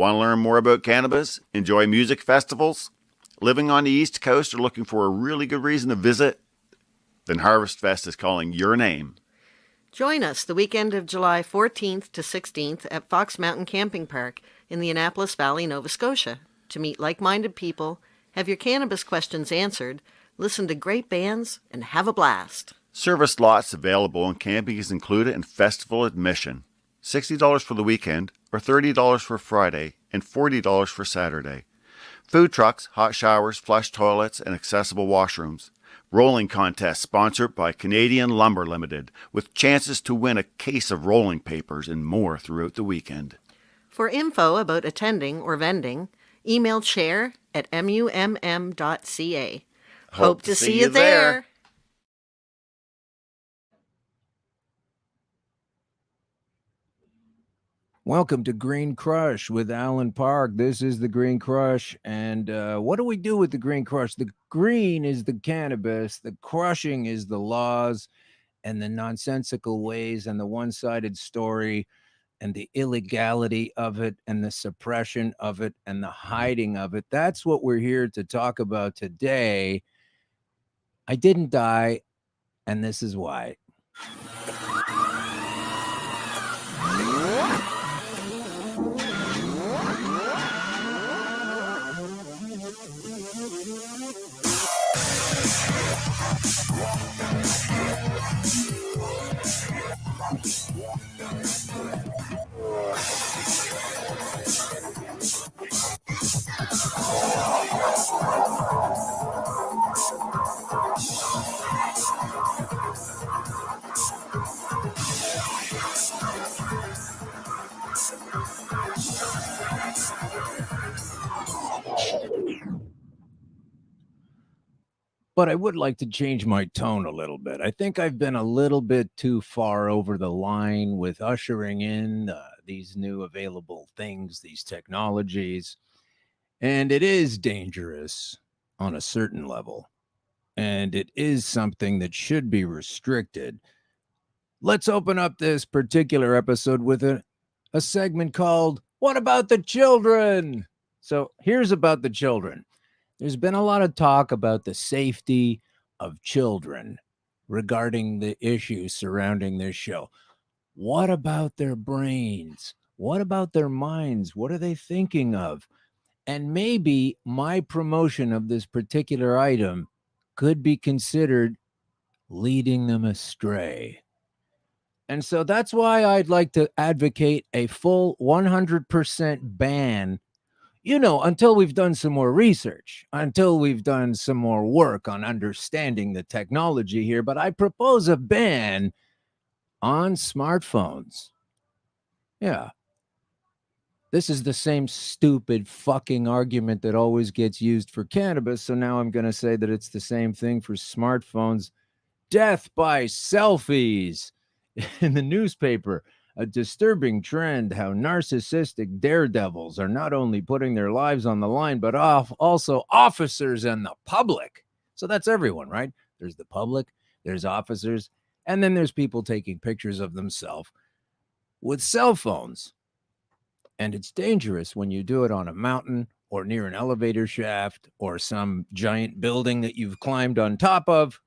Want to learn more about cannabis? Enjoy music festivals? Living on the East Coast or looking for a really good reason to visit? Then Harvest Fest is calling your name. Join us the weekend of July 14th to 16th at Fox Mountain Camping Park in the Annapolis Valley, Nova Scotia, to meet like-minded people, have your cannabis questions answered, listen to great bands, and have a blast. Service lots available and camping is included in festival admission. $60 for the weekend, or $30 for Friday, and $40 for Saturday. Food trucks, hot showers, flush toilets, and accessible washrooms. Rolling contest sponsored by Canadian Lumber Limited, with chances to win a case of rolling papers and more throughout the weekend. For info about attending or vending, email chair@mumm.ca. Hope to see you there. Welcome to Green Crush with Alan Park. This is the Green Crush. And what do we do with the Green Crush? The green is the cannabis. The crushing is the laws and the nonsensical ways and the one-sided story and the illegality of it and the suppression of it and the hiding of it. That's what we're here to talk about today. I didn't die, and this is why. But I would like to change my tone a little bit. I think I've been a little bit too far over the line with ushering in these new available things, these technologies. And it is dangerous on a certain level. And it is something that should be restricted. Let's open up this particular episode with a segment called, What About the Children? So here's about the children. There's been a lot of talk about the safety of children regarding the issues surrounding this show. What about their brains? What about their minds? What are they thinking of? And maybe my promotion of this particular item could be considered leading them astray. And so that's why I'd like to advocate a full 100% ban, until we've done some more research, until we've done some more work on understanding the technology here. But I propose a ban on smartphones. Yeah. This is the same stupid fucking argument that always gets used for cannabis. So now I'm going to say that it's the same thing for smartphones. Death by selfies. In the newspaper, a disturbing trend, how narcissistic daredevils are not only putting their lives on the line, but also officers and the public. So that's everyone, right? There's the public, there's officers, and then there's people taking pictures of themselves with cell phones. And it's dangerous when you do it on a mountain or near an elevator shaft or some giant building that you've climbed on top of.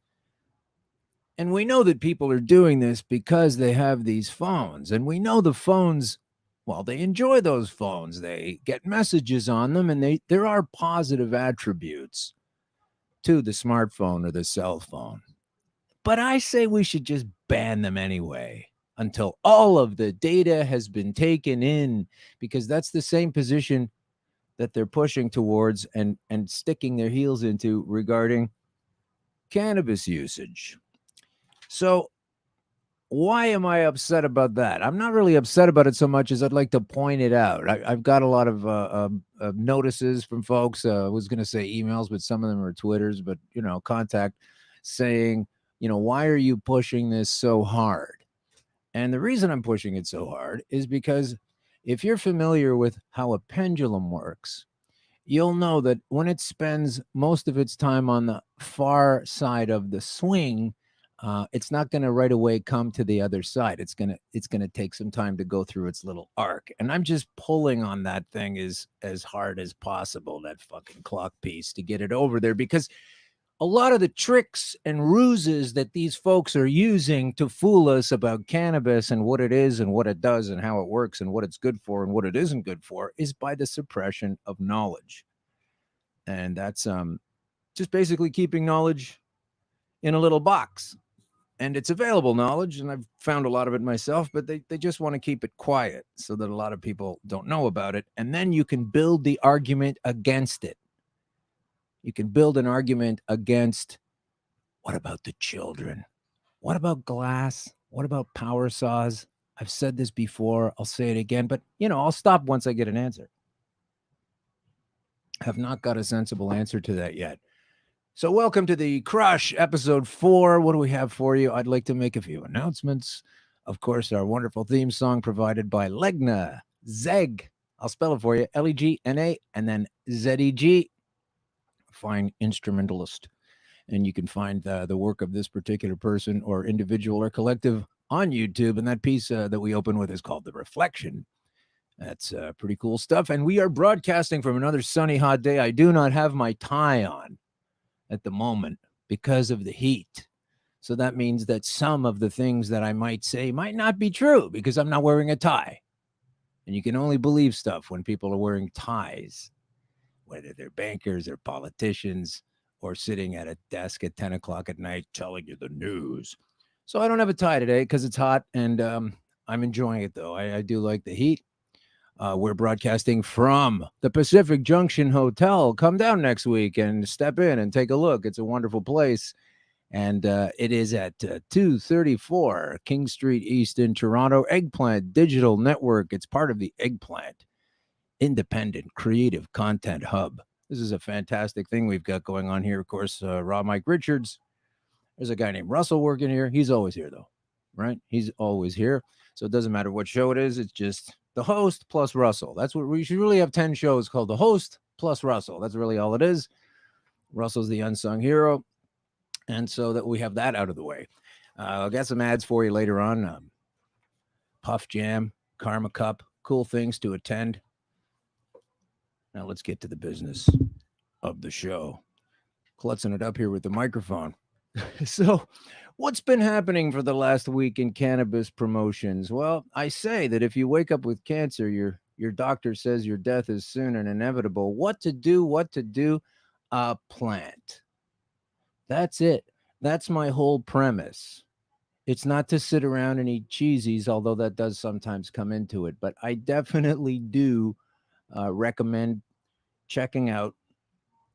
And we know that people are doing this because they have these phones. And we know the phones, well, they enjoy those phones. They get messages on them, and there are positive attributes to the smartphone or the cell phone. But I say we should just ban them anyway until all of the data has been taken in, because that's the same position that they're pushing towards and sticking their heels into regarding cannabis usage. So why am I upset about that? I'm not really upset about it so much as I'd like to point it out. I've got a lot of notices from folks. I was going to say emails, but some of them are Twitters, but, contact saying, why are you pushing this so hard? And the reason I'm pushing it so hard is because if you're familiar with how a pendulum works, you'll know that when it spends most of its time on the far side of the swing, it's not going to right away come to the other side. It's gonna take some time to go through its little arc. And I'm just pulling on that thing as hard as possible, that fucking clock piece, to get it over there, because a lot of the tricks and ruses that these folks are using to fool us about cannabis and what it is and what it does and how it works and what it's good for and what it isn't good for is by the suppression of knowledge. And that's just basically keeping knowledge in a little box. And it's available knowledge, and I've found a lot of it myself, but they just want to keep it quiet so that a lot of people don't know about it. And then you can build the argument against it. You can build an argument against, what about the children? What about glass? What about power saws? I've said this before. I'll say it again, but I'll stop once I get an answer. I have not got a sensible answer to that yet. So welcome to the Crush, episode 4. What do we have for you? I'd like to make a few announcements. Of course, our wonderful theme song provided by Legna Zeg. I'll spell it for you. Legna and then Zeg. Fine instrumentalist. And you can find the work of this particular person or individual or collective on YouTube. And that piece that we open with is called The Reflection. That's pretty cool stuff. And we are broadcasting from another sunny, hot day. I do not have my tie on at the moment because of the heat. So that means that some of the things that I might say might not be true because I'm not wearing a tie. And you can only believe stuff when people are wearing ties, whether they're bankers or politicians or sitting at a desk at 10 o'clock at night telling you the news. So I don't have a tie today because it's hot, and I'm enjoying it, though. I do like the heat. We're broadcasting from the Pacific Junction Hotel. Come down next week and step in and take a look. It's a wonderful place. And it is at 234 King Street East in Toronto. Eggplant Digital Network. It's part of the Eggplant Independent Creative Content Hub. This is a fantastic thing we've got going on here. Of course, Rob Mike Richards. There's a guy named Russell working here. He's always here, though, right? He's always here. So it doesn't matter what show it is. It's just the host plus Russell. That's what we should really have 10 shows called the host plus Russell. That's really all it is. Russell's the unsung hero. And so that we have that out of the way. I'll get some ads for you later on. Puff Jam, Karma Cup, cool things to attend. Now let's get to the business of the show. Klutzing it up here with the microphone. So what's been happening for the last week in cannabis promotions? Well, I say that if you wake up with cancer, your doctor says your death is soon and inevitable. What to do? A plant. That's it. That's my whole premise. It's not to sit around and eat cheesies, although that does sometimes come into it. But I definitely do recommend checking out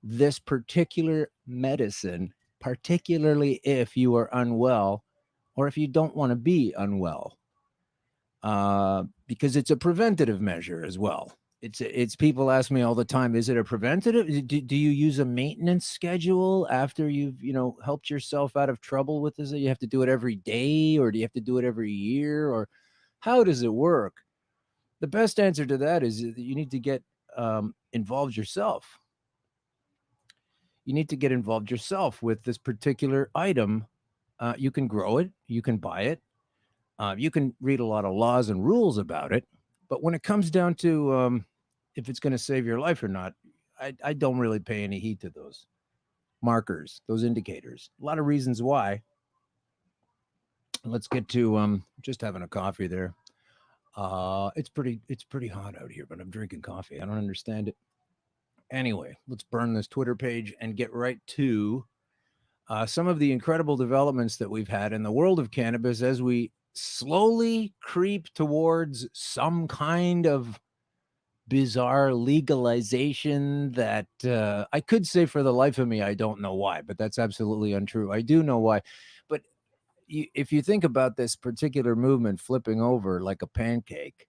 this particular medicine, particularly if you are unwell or if you don't want to be unwell, because it's a preventative measure as well. It's people ask me all the time, is it a preventative? Do you use a maintenance schedule after you've, helped yourself out of trouble with this? You have to do it every day, or do you have to do it every year, or how does it work? The best answer to that is that you need to get involved yourself. You need to get involved yourself with this particular item. You can grow it. You can buy it. You can read a lot of laws and rules about it. But when it comes down to if it's going to save your life or not, I don't really pay any heed to those markers, those indicators. A lot of reasons why. Let's get to just having a coffee there. It's pretty hot out here, but I'm drinking coffee. I don't understand it. Anyway, let's burn this Twitter page and get right to some of the incredible developments that we've had in the world of cannabis as we slowly creep towards some kind of bizarre legalization that I could say for the life of me, I don't know why, but that's absolutely untrue. I do know why. But if you think about this particular movement flipping over like a pancake,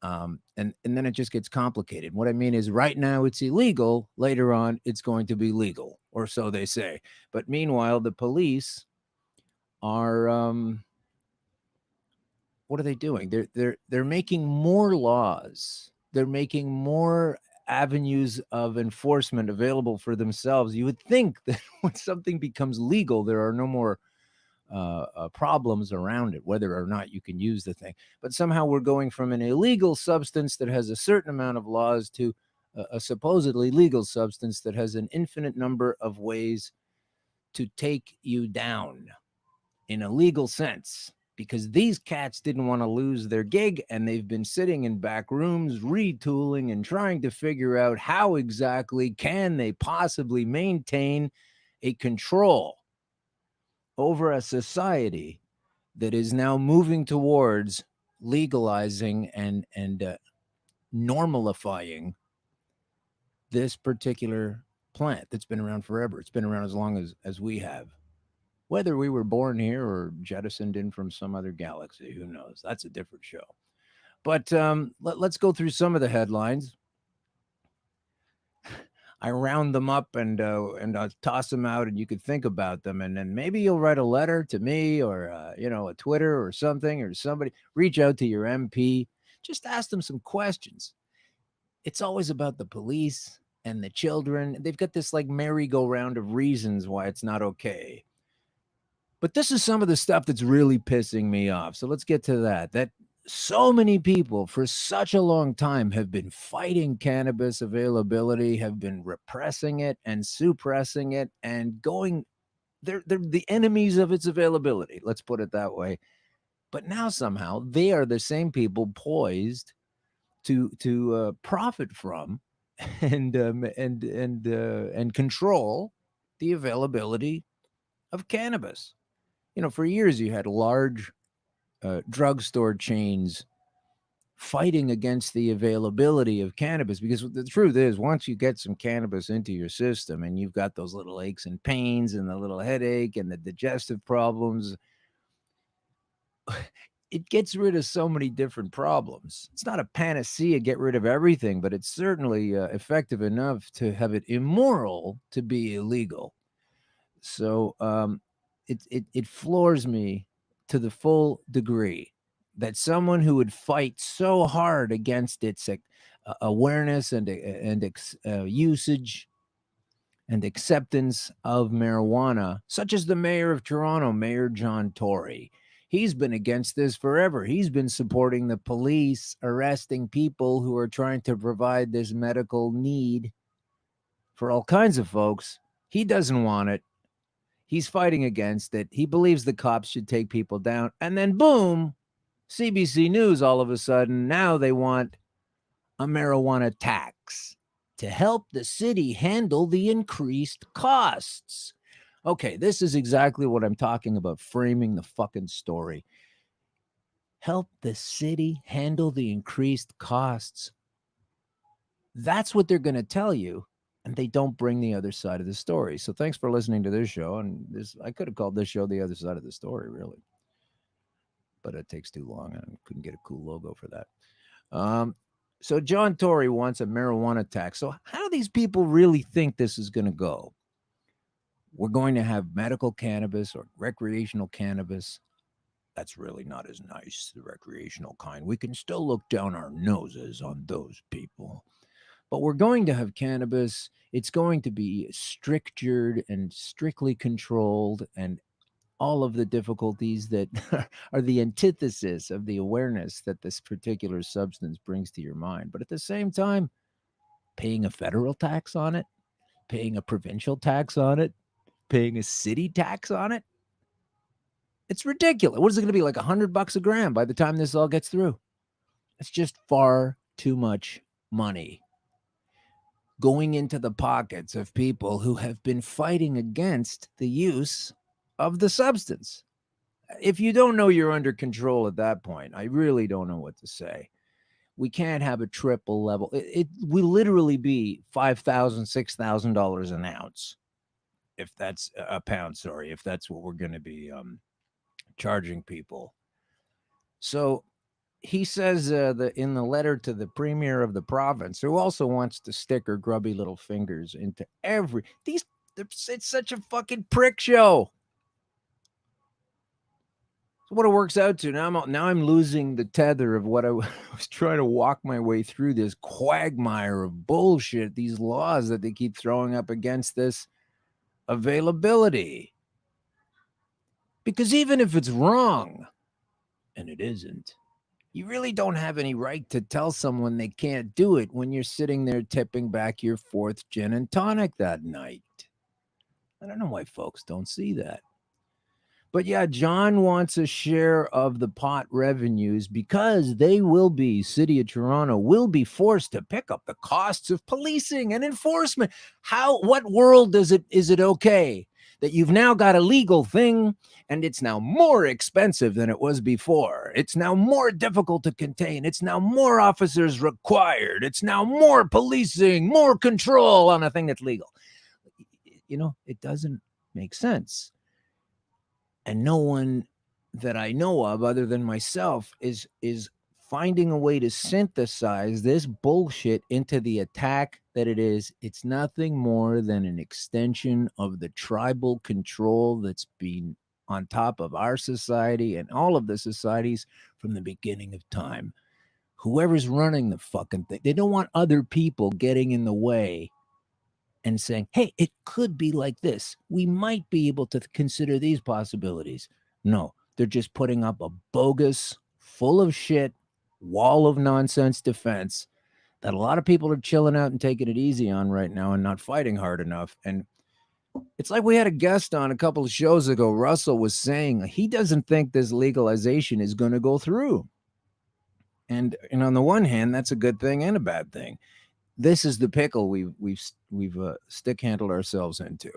and then it just gets complicated. What I mean is right now it's illegal. Later on, it's going to be legal, or so they say. But meanwhile, the police are what are they doing? They're making more laws. They're making more avenues of enforcement available for themselves. You would think that when something becomes legal, there are no more problems around it, whether or not you can use the thing. But somehow we're going from an illegal substance that has a certain amount of laws to a supposedly legal substance that has an infinite number of ways to take you down in a legal sense, because these cats didn't want to lose their gig, and they've been sitting in back rooms retooling and trying to figure out how exactly can they possibly maintain a control over a society that is now moving towards legalizing and normalifying this particular plant that's been around forever. It's been around as long as we have. Whether we were born here or jettisoned in from some other galaxy, who knows? That's a different show. But let's go through some of the headlines. I round them up and I'll toss them out, and you could think about them, and then maybe you'll write a letter to me, or a Twitter or something, or somebody. Reach out to your MP, just ask them some questions. It's always about the police and the children. They've got this like merry-go-round of reasons why it's not okay. But this is some of the stuff that's really pissing me off. So let's get to that. That so many people for such a long time have been fighting cannabis availability, have been repressing it and suppressing it, and going, they're the enemies of its availability. Let's put it that way. But now somehow they are the same people poised to profit from and control the availability of cannabis. For years you had large drugstore chains fighting against the availability of cannabis, because the truth is, once you get some cannabis into your system and you've got those little aches and pains and the little headache and the digestive problems, it gets rid of so many different problems. It's not a panacea, get rid of everything, but it's certainly effective enough to have it immoral to be illegal. So it floors me to the full degree that someone who would fight so hard against its awareness and usage and acceptance of marijuana, such as the mayor of Toronto, Mayor John Tory. He's been against this forever. He's been supporting the police arresting people who are trying to provide this medical need for all kinds of folks. He doesn't want it. He's fighting against it. He believes the cops should take people down. And then boom, CBC News all of a sudden, now they want a marijuana tax to help the city handle the increased costs. Okay, this is exactly what I'm talking about, framing the fucking story. Help the city handle the increased costs. That's what they're going to tell you, and they don't bring the other side of the story. So thanks for listening to this show. And I could have called this show The Other Side of the Story, really. But it takes too long, and I couldn't get a cool logo for that. So John Tory wants a marijuana tax. So how do these people really think this is going to go? We're going to have medical cannabis or recreational cannabis. That's really not as nice, the recreational kind. We can still look down our noses on those people. But we're going to have cannabis. It's going to be strictured and strictly controlled, and all of the difficulties that are the antithesis of the awareness that this particular substance brings to your mind. But at the same time, paying a federal tax on it, paying a provincial tax on it, paying a city tax on it. It's ridiculous. What is it going to be, like $100 a gram by the time this all gets through? It's just far too much money going into the pockets of people who have been fighting against the use of the substance. If you don't know you're under control at that point, I really don't know what to say. We can't have a triple level. It will literally be $5,000, $6,000 an ounce. If that's a pound, sorry, if that's what we're going to be charging people. So he says that in the letter to the premier of the province, who also wants to stick her grubby little fingers into it's such a fucking prick show. So what it works out to, now I'm losing the tether of what I was trying to walk my way through, this quagmire of bullshit, these laws that they keep throwing up against this availability. Because even if it's wrong, and it isn't, you really don't have any right to tell someone they can't do it when you're sitting there tipping back your 4th gin and tonic that night. I don't know why folks don't see that. But yeah, John wants a share of the pot revenues because they will be, City of Toronto will be forced to pick up the costs of policing and enforcement. What world is it okay that you've now got a legal thing and it's now more expensive than it was before? It's now more difficult to contain. It's now more officers required. It's now more policing, more control on a thing that's legal. It doesn't make sense. And no one that I know of other than myself is finding a way to synthesize this bullshit into the attack that it is. It's nothing more than an extension of the tribal control that's been on top of our society and all of the societies from the beginning of time. Whoever's running the fucking thing, they don't want other people getting in the way and saying, hey, it could be like this. We might be able to consider these possibilities. No, they're just putting up a bogus, full of shit, wall of nonsense defense that a lot of people are chilling out and taking it easy on right now and not fighting hard enough. And it's like we had a guest on a couple of shows ago. Russell was saying he doesn't think this legalization is going to go through. And on the one hand, that's a good thing and a bad thing. This is the pickle we've stick handled ourselves into,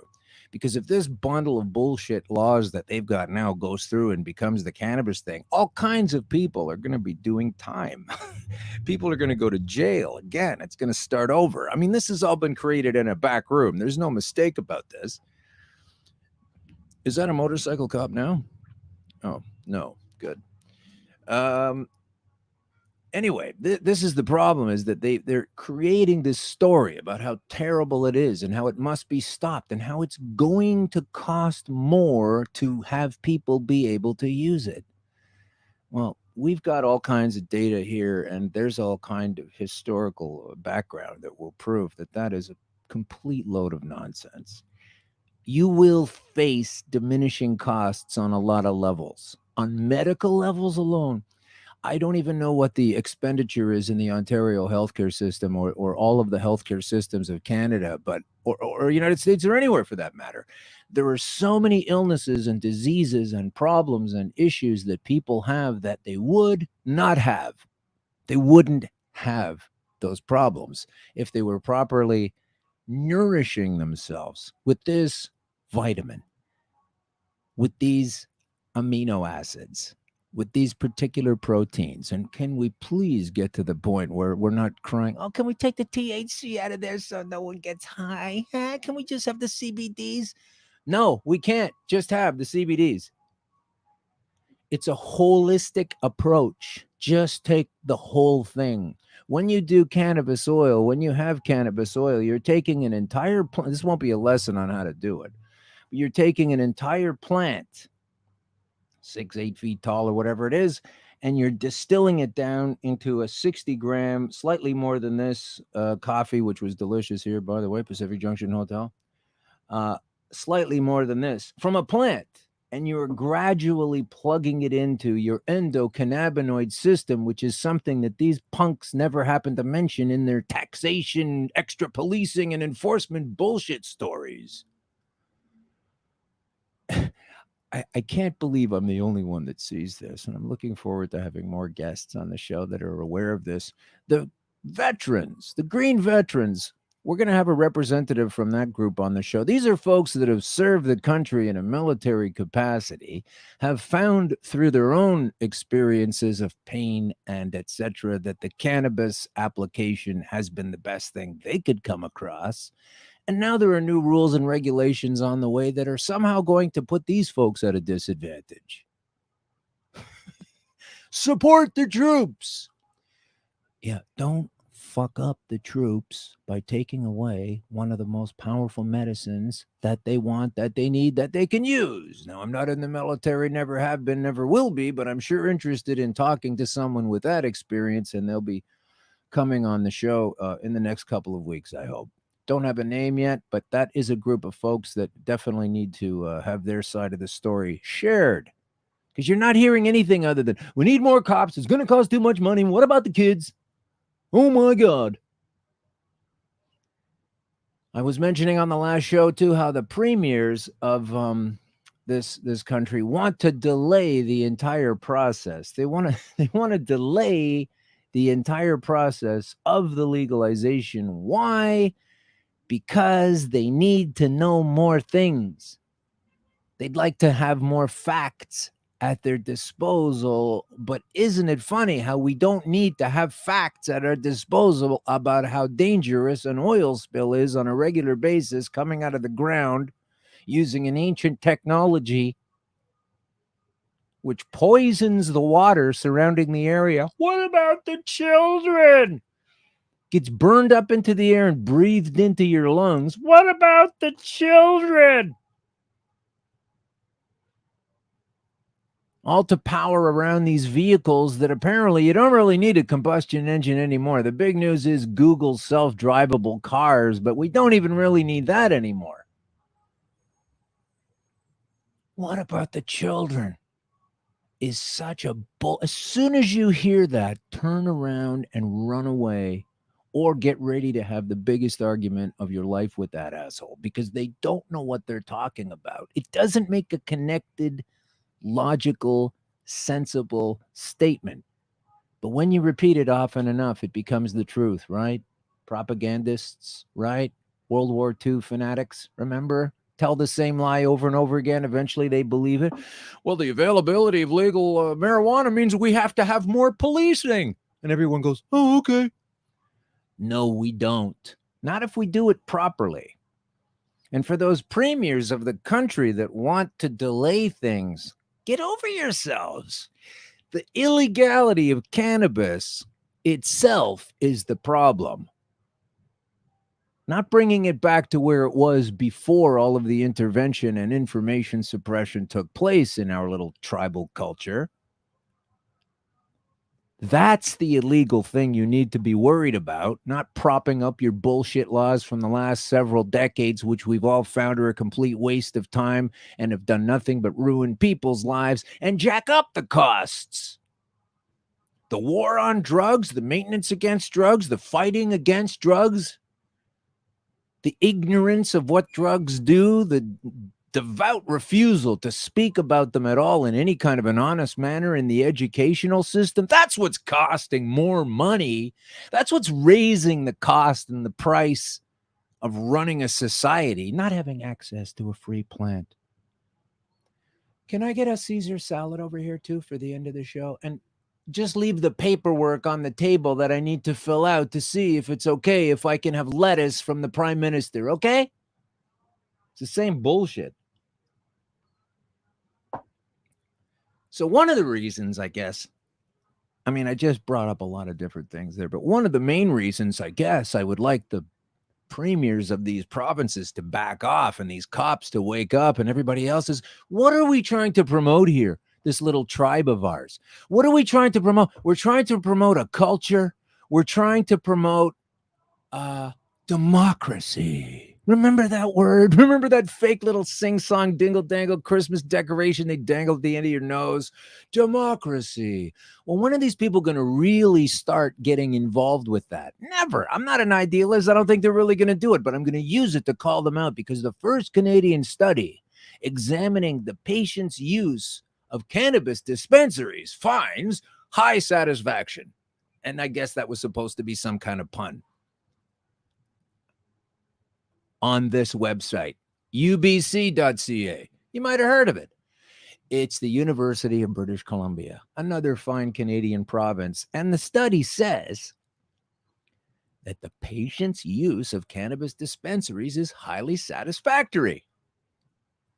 because if this bundle of bullshit laws that they've got now goes through and becomes the cannabis thing, all kinds of people are going to be doing time. People are going to go to jail again. It's going to start over. I mean, this has all been created in a back room. There's no mistake about this. Is that a motorcycle cop now? Oh, no. Good. Anyway, this is the problem, is that they're creating this story about how terrible it is and how it must be stopped and how it's going to cost more to have people be able to use it. Well, we've got all kinds of data here, and there's all kind of historical background that will prove that is a complete load of nonsense. You will face diminishing costs on a lot of levels. On medical levels alone, I don't even know what the expenditure is in the Ontario healthcare system or all of the healthcare systems of Canada, but or United States or anywhere for that matter. There are so many illnesses and diseases and problems and issues that people have that they would not have. They wouldn't have those problems if they were properly nourishing themselves with this vitamin, with these amino acids, with these particular proteins. And can we please get to the point where we're not crying, oh, can we take the THC out of there so no one gets high? Can we just have the CBDs? No, we can't just have the CBDs. It's a holistic approach. Just take the whole thing. When you do cannabis oil, when you have cannabis oil, you're taking an entire plant. This won't be a lesson on how to do it. But you're taking an entire plant, 6-8 feet tall or whatever it is, and you're distilling it down into a 60-gram, slightly more than this, coffee, which was delicious here, by the way, Pacific Junction Hotel, slightly more than this, from a plant. And you're gradually plugging it into your endocannabinoid system, which is something that these punks never happen to mention in their taxation, extra policing, and enforcement bullshit stories. I can't believe I'm the only one that sees this, and I'm looking forward to having more guests on the show that are aware of this. The veterans, the green veterans, we're going to have a representative from that group on the show. These are folks that have served the country in a military capacity, have found through their own experiences of pain and etc. that the cannabis application has been the best thing they could come across. And now there are new rules and regulations on the way that are somehow going to put these folks at a disadvantage. Support the troops. Yeah, don't fuck up the troops by taking away one of the most powerful medicines that they want, that they need, that they can use. Now, I'm not in the military, never have been, never will be, but I'm sure interested in talking to someone with that experience, and they'll be coming on the show in the next couple of weeks, I hope. Don't have a name yet, but that is a group of folks that definitely need to have their side of the story shared. Because you're not hearing anything other than, we need more cops. It's going to cost too much money. What about the kids? Oh, my God. I was mentioning on the last show, too, how the premiers of this country want to delay the entire process. They want to delay the entire process of the legalization. Why? Because they need to know more things. They'd like to have more facts at their disposal. But isn't it funny how we don't need to have facts at our disposal about how dangerous an oil spill is on a regular basis coming out of the ground using an ancient technology which poisons the water surrounding the area? What about the children? Gets burned up into the air and breathed into your lungs. What about the children? All to power around these vehicles that apparently you don't really need a combustion engine anymore. The big news is Google's self-drivable cars, but we don't even really need that anymore. What about the children? Is such a bull. As soon as you hear that, turn around and run away, or get ready to have the biggest argument of your life with that asshole, because they don't know what they're talking about. It doesn't make a connected, logical, sensible statement. But when you repeat it often enough, it becomes the truth, right? Propagandists, right? World War II fanatics, remember? Tell the same lie over and over again. Eventually they believe it. Well, the availability of legal marijuana means we have to have more policing. And everyone goes, oh, okay. No, we don't. Not if we do it properly. And for those premiers of the country that want to delay things, get over yourselves. The illegality of cannabis itself is the problem. Not bringing it back to where it was before all of the intervention and information suppression took place in our little tribal culture. That's the illegal thing you need to be worried about, not propping up your bullshit laws from the last several decades, which we've all found are a complete waste of time and have done nothing but ruin people's lives and jack up the costs. The war on drugs, the maintenance against drugs, the fighting against drugs, the ignorance of what drugs do, the devout refusal to speak about them at all in any kind of an honest manner in the educational system. That's what's costing more money. That's what's raising the cost and the price of running a society, not having access to a free plant. Can I get a Caesar salad over here too for the end of the show? And just leave the paperwork on the table that I need to fill out to see if it's okay if I can have lettuce from the prime minister, okay? It's the same bullshit. So one of the reasons, I guess, I mean, I just brought up a lot of different things there, but one of the main reasons, I guess, I would like the premiers of these provinces to back off and these cops to wake up and everybody else is, what are we trying to promote here? This little tribe of ours. What are we trying to promote? We're trying to promote a culture. We're trying to promote democracy. Remember that word? Remember that fake little sing-song dingle-dangle Christmas decoration they dangled at the end of your nose? Democracy. Well, when are these people going to really start getting involved with that? Never. I'm not an idealist. I don't think they're really going to do it, but I'm going to use it to call them out because the first Canadian study examining the patient's use of cannabis dispensaries finds high satisfaction. And I guess that was supposed to be some kind of pun. On this website, ubc.ca. You might have heard of it. It's the University of British Columbia, another fine Canadian province. And the study says that the patient's use of cannabis dispensaries is highly satisfactory.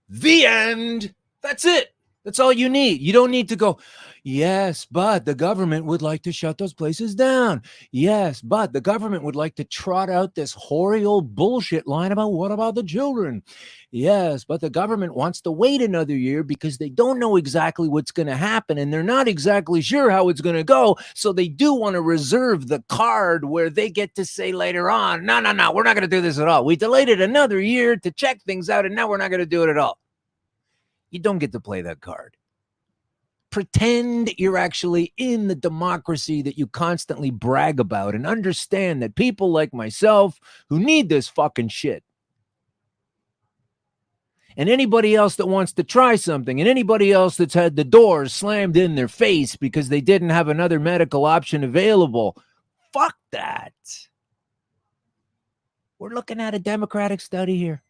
The end. That's it. That's all you need. You don't need to go, yes, but the government would like to shut those places down. Yes, but the government would like to trot out this hoary old bullshit line about what about the children? Yes, but the government wants to wait another year because they don't know exactly what's going to happen and they're not exactly sure how it's going to go. So they do want to reserve the card where they get to say later on, no, we're not going to do this at all. We delayed it another year to check things out and now we're not going to do it at all. You don't get to play that card. Pretend you're actually in the democracy that you constantly brag about and understand that people like myself who need this fucking shit and anybody else that wants to try something and anybody else that's had the doors slammed in their face because they didn't have another medical option available, fuck that. We're looking at a democratic study here.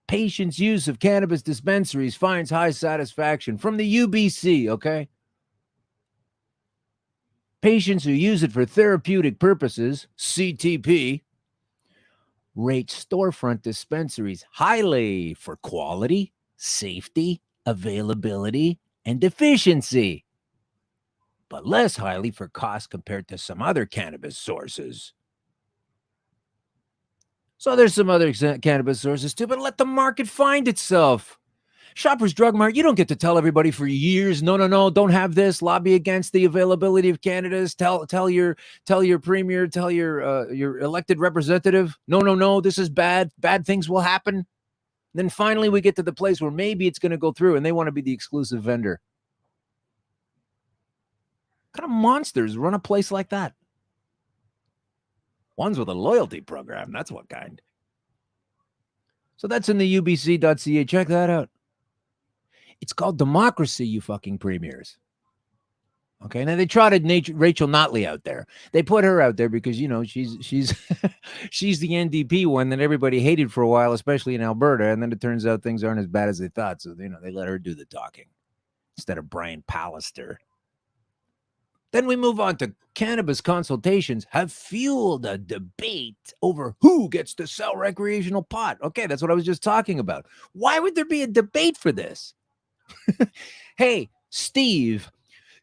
Patients' use of cannabis dispensaries finds high satisfaction from the UBC, okay? Patients who use it for therapeutic purposes, CTP, rate storefront dispensaries highly for quality, safety, availability, and efficiency, but less highly for cost compared to some other cannabis sources. So there's some other cannabis sources too, but let the market find itself. Shoppers Drug Mart, you don't get to tell everybody for years, no, don't have this, lobby against the availability of cannabis, tell your premier, tell your elected representative, no, this is bad things will happen. Then finally we get to the place where maybe it's going to go through and they want to be the exclusive vendor. What kind of monsters run a place like that? Ones with a loyalty program, that's what kind. So that's in the ubc.ca. Check that out. It's called democracy, you fucking premiers. Okay, now they trotted Rachel Notley out there. They put her out there because, you know, she's she's the NDP one that everybody hated for a while, especially in Alberta. And then it turns out things aren't as bad as they thought. So, you know, they let her do the talking instead of Brian Pallister. Then we move on to cannabis consultations have fueled a debate over who gets to sell recreational pot. Okay, that's what I was just talking about. Why would there be a debate for this? Hey, Steve,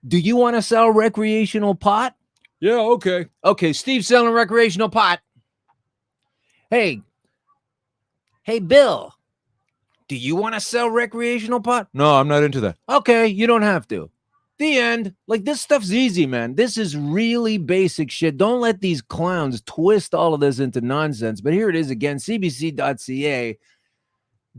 do you want to sell recreational pot? Yeah, okay. Okay, Steve's selling recreational pot. Hey, Bill, do you want to sell recreational pot? No, I'm not into that. Okay, you don't have to. The end. Like, this stuff's easy, man. This is really basic shit. Don't let these clowns twist all of this into nonsense. But here it is again, cbc.ca.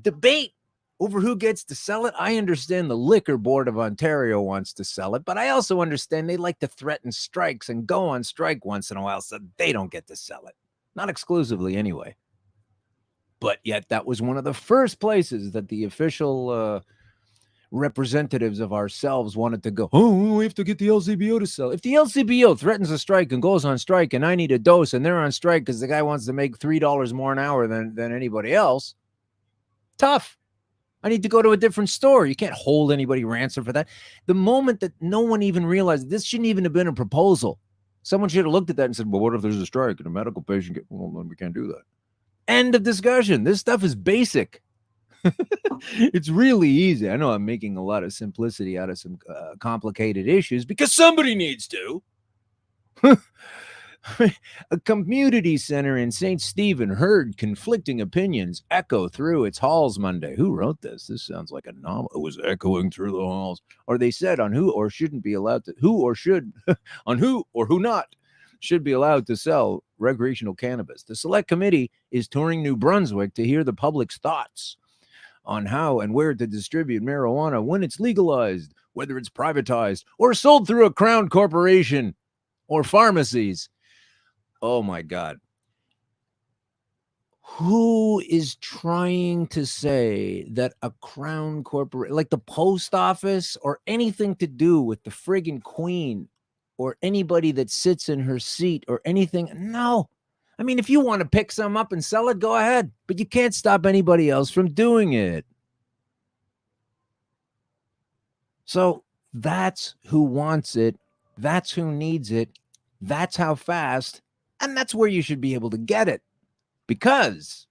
Debate over who gets to sell it. I understand the Liquor Board of Ontario wants to sell it, but I also understand they like to threaten strikes and go on strike once in a while so they don't get to sell it. Not exclusively anyway. But yet that was one of the first places that the official representatives of ourselves wanted to go, oh, we have to get the LCBO to sell. If the LCBO threatens a strike and goes on strike and I need a dose and they're on strike because the guy wants to make $3 more an hour than anybody else, tough. I need to go to a different store. You can't hold anybody ransom for that. The moment that no one even realized this shouldn't even have been a proposal. Someone should have looked at that and said, well, what if there's a strike and a medical patient well, then we can't do that. End of discussion. This stuff is basic. It's really easy. I know I'm making a lot of simplicity out of some complicated issues because somebody needs to. A community center in St. Stephen heard conflicting opinions echo through its halls Monday. Who wrote this? This sounds like a novel. It was echoing through the halls. Or they said on who or shouldn't be allowed to, who or should, on who or who not should be allowed to sell recreational cannabis. The select committee is touring New Brunswick to hear the public's thoughts on how and where to distribute marijuana when it's legalized, whether it's privatized or sold through a crown corporation or pharmacies. Oh my God. Who is trying to say that a crown corporation, like the post office or anything to do with the friggin' queen or anybody that sits in her seat or anything? No. I mean, if you want to pick some up and sell it, go ahead, but you can't stop anybody else from doing it. So that's who wants it. That's who needs it. That's how fast. And that's where you should be able to get it. Because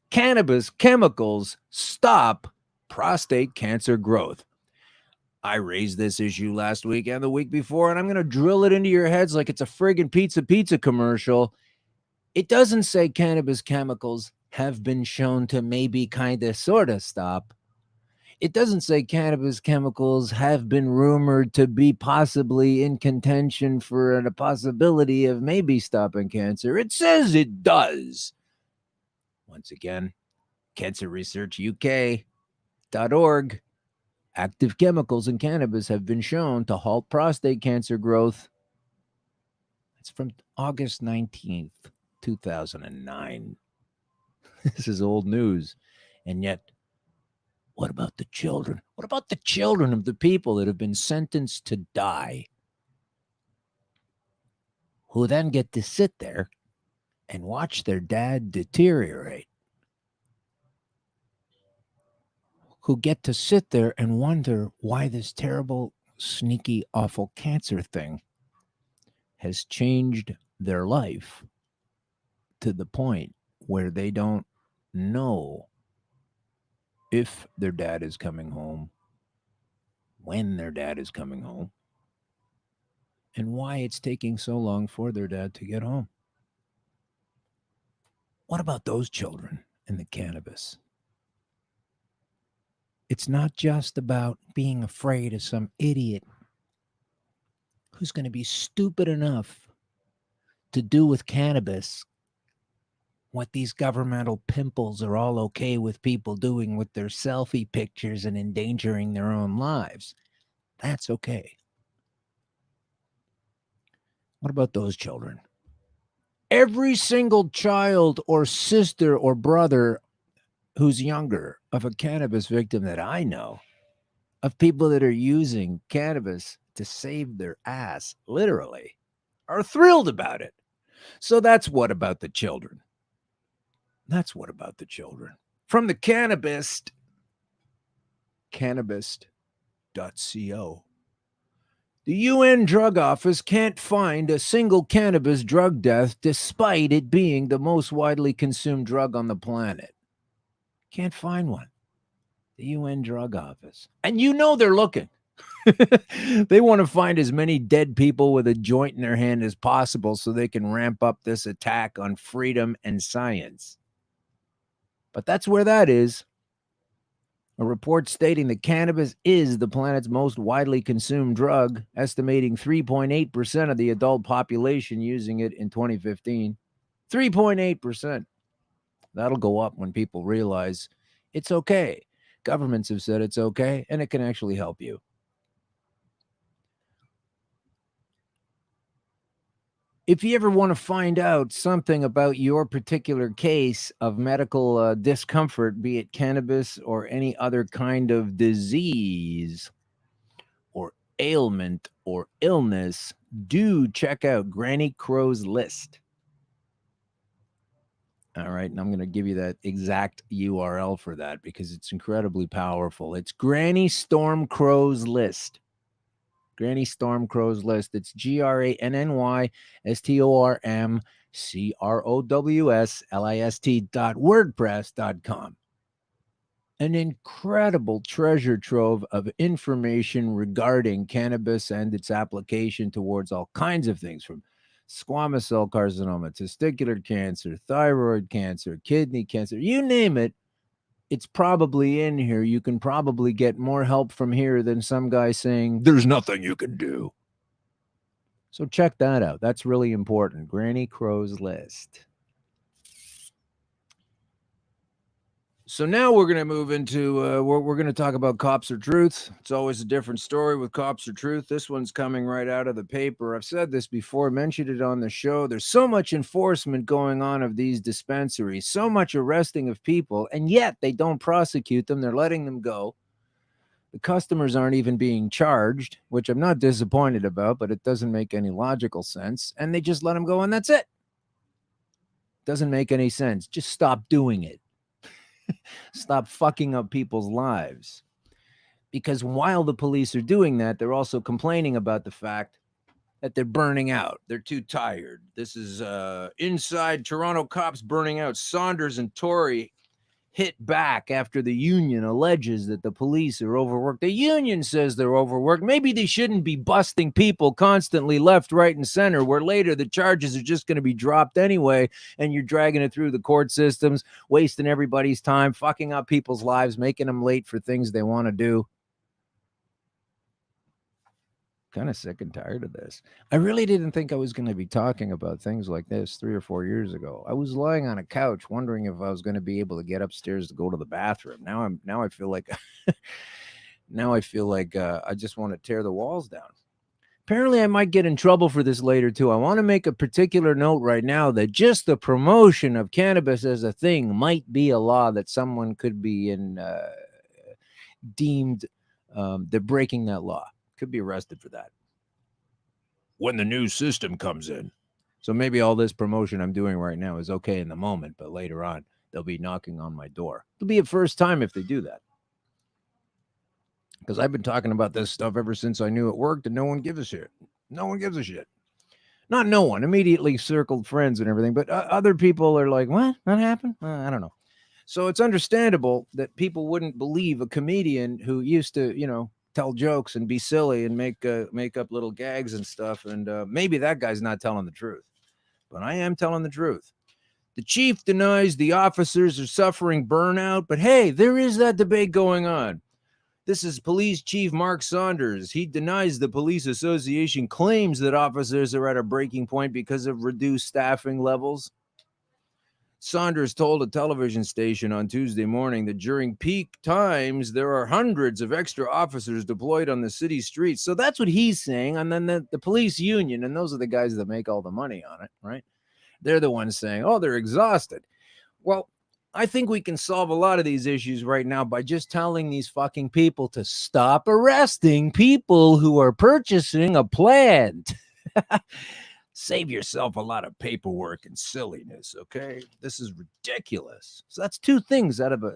cannabis chemicals stop prostate cancer growth. I raised this issue last week and the week before, and I'm going to drill it into your heads like it's a friggin' pizza commercial. It doesn't say cannabis chemicals have been shown to maybe kind of sort of stop. It doesn't say cannabis chemicals have been rumored to be possibly in contention for a possibility of maybe stopping cancer. It says it does. Once again, cancerresearchuk.org. Active chemicals in cannabis have been shown to halt prostate cancer growth. It's from August 19th, 2009. This is old news. And yet, what about the children? What about the children of the people that have been sentenced to die, who then get to sit there and watch their dad deteriorate? Who get to sit there and wonder why this terrible, sneaky, awful cancer thing has changed their life to the point where they don't know if their dad is coming home, when their dad is coming home, and why it's taking so long for their dad to get home. What about those children in the cannabis? It's not just about being afraid of some idiot who's going to be stupid enough to do with cannabis what these governmental pimples are all okay with people doing with their selfie pictures and endangering their own lives. That's okay. What about those children? Every single child or sister or brother who's younger of a cannabis victim that I know, of people that are using cannabis to save their ass, literally, are thrilled about it. So that's what about the children. That's what about the children. From the cannabis, cannabis.co. The UN Drug Office can't find a single cannabis drug death despite it being the most widely consumed drug on the planet. Can't find one. The UN Drug Office. And you know they're looking. They want to find as many dead people with a joint in their hand as possible so they can ramp up this attack on freedom and science. But that's where that is. A report stating that cannabis is the planet's most widely consumed drug, estimating 3.8% of the adult population using it in 2015. 3.8%. That'll go up when people realize it's okay. Governments have said it's okay, and it can actually help you. If you ever want to find out something about your particular case of medical discomfort, be it cannabis or any other kind of disease or ailment or illness, do check out Granny Crow's List. All right, and I'm going to give you that exact URL for that because it's incredibly powerful. It's Granny Storm Crow's List. Granny Storm Crow's List. It's GrannyStormCrowsList.wordpress.com. An incredible treasure trove of information regarding cannabis and its application towards all kinds of things, from squamous cell carcinoma, testicular cancer, thyroid cancer, kidney cancer, you name it. It's probably in here. You can probably get more help from here than some guy saying, there's nothing you can do. So check that out. That's really important. Granny Crow's List. So now we're going to move into, we're going to talk about Cops or Truth. It's always a different story with Cops or Truth. This one's coming right out of the paper. I've said this before, mentioned it on the show. There's so much enforcement going on of these dispensaries, so much arresting of people, and yet they don't prosecute them. They're letting them go. The customers aren't even being charged, which I'm not disappointed about, but it doesn't make any logical sense. And they just let them go, and that's it. Doesn't make any sense. Just stop doing it. Stop fucking up people's lives. Because while the police are doing that, they're also complaining about the fact that they're burning out. They're too tired. This is Inside Toronto Cops Burning Out. Saunders and Tory hit back after the union alleges that the police are overworked. The union says they're overworked. Maybe they shouldn't be busting people constantly left, right, and center, where later the charges are just going to be dropped anyway, and you're dragging it through the court systems, wasting everybody's time, fucking up people's lives, making them late for things they want to do. Kind of sick and tired of this. I really didn't think I was going to be talking about things like this 3 or 4 years ago. I was lying on a couch wondering if I was going to be able to get upstairs to go to the bathroom. Now I feel like I just want to tear the walls down. Apparently I might get in trouble for this later too. I want to make a particular note right now that just the promotion of cannabis as a thing might be a law that someone could be deemed they're breaking that law. Could be arrested for that when the new system comes in. So maybe all this promotion I'm doing right now is okay in the moment, but later on they'll be knocking on my door. It'll be a first time if they do that, because I've been talking about this stuff ever since I knew it worked, and no one gives a shit. No one gives a shit. Not no one. Immediately circled friends and everything, but other people are like, what happened? I don't know. So it's understandable that people wouldn't believe a comedian who used to, tell jokes and be silly and make up little gags and stuff. And maybe that guy's not telling the truth, but I am telling the truth. The chief denies the officers are suffering burnout, but hey, there is that debate going on. This is Police Chief Mark Saunders. He denies the Police Association claims that officers are at a breaking point because of reduced staffing levels. Saunders told a television station on Tuesday morning that during peak times, there are hundreds of extra officers deployed on the city streets. So that's what he's saying. And then the police union, and those are the guys that make all the money on it, right? They're the ones saying, oh, they're exhausted. Well, I think we can solve a lot of these issues right now by just telling these fucking people to stop arresting people who are purchasing a plant. Save yourself a lot of paperwork and silliness, okay? This is ridiculous. So that's two things out of a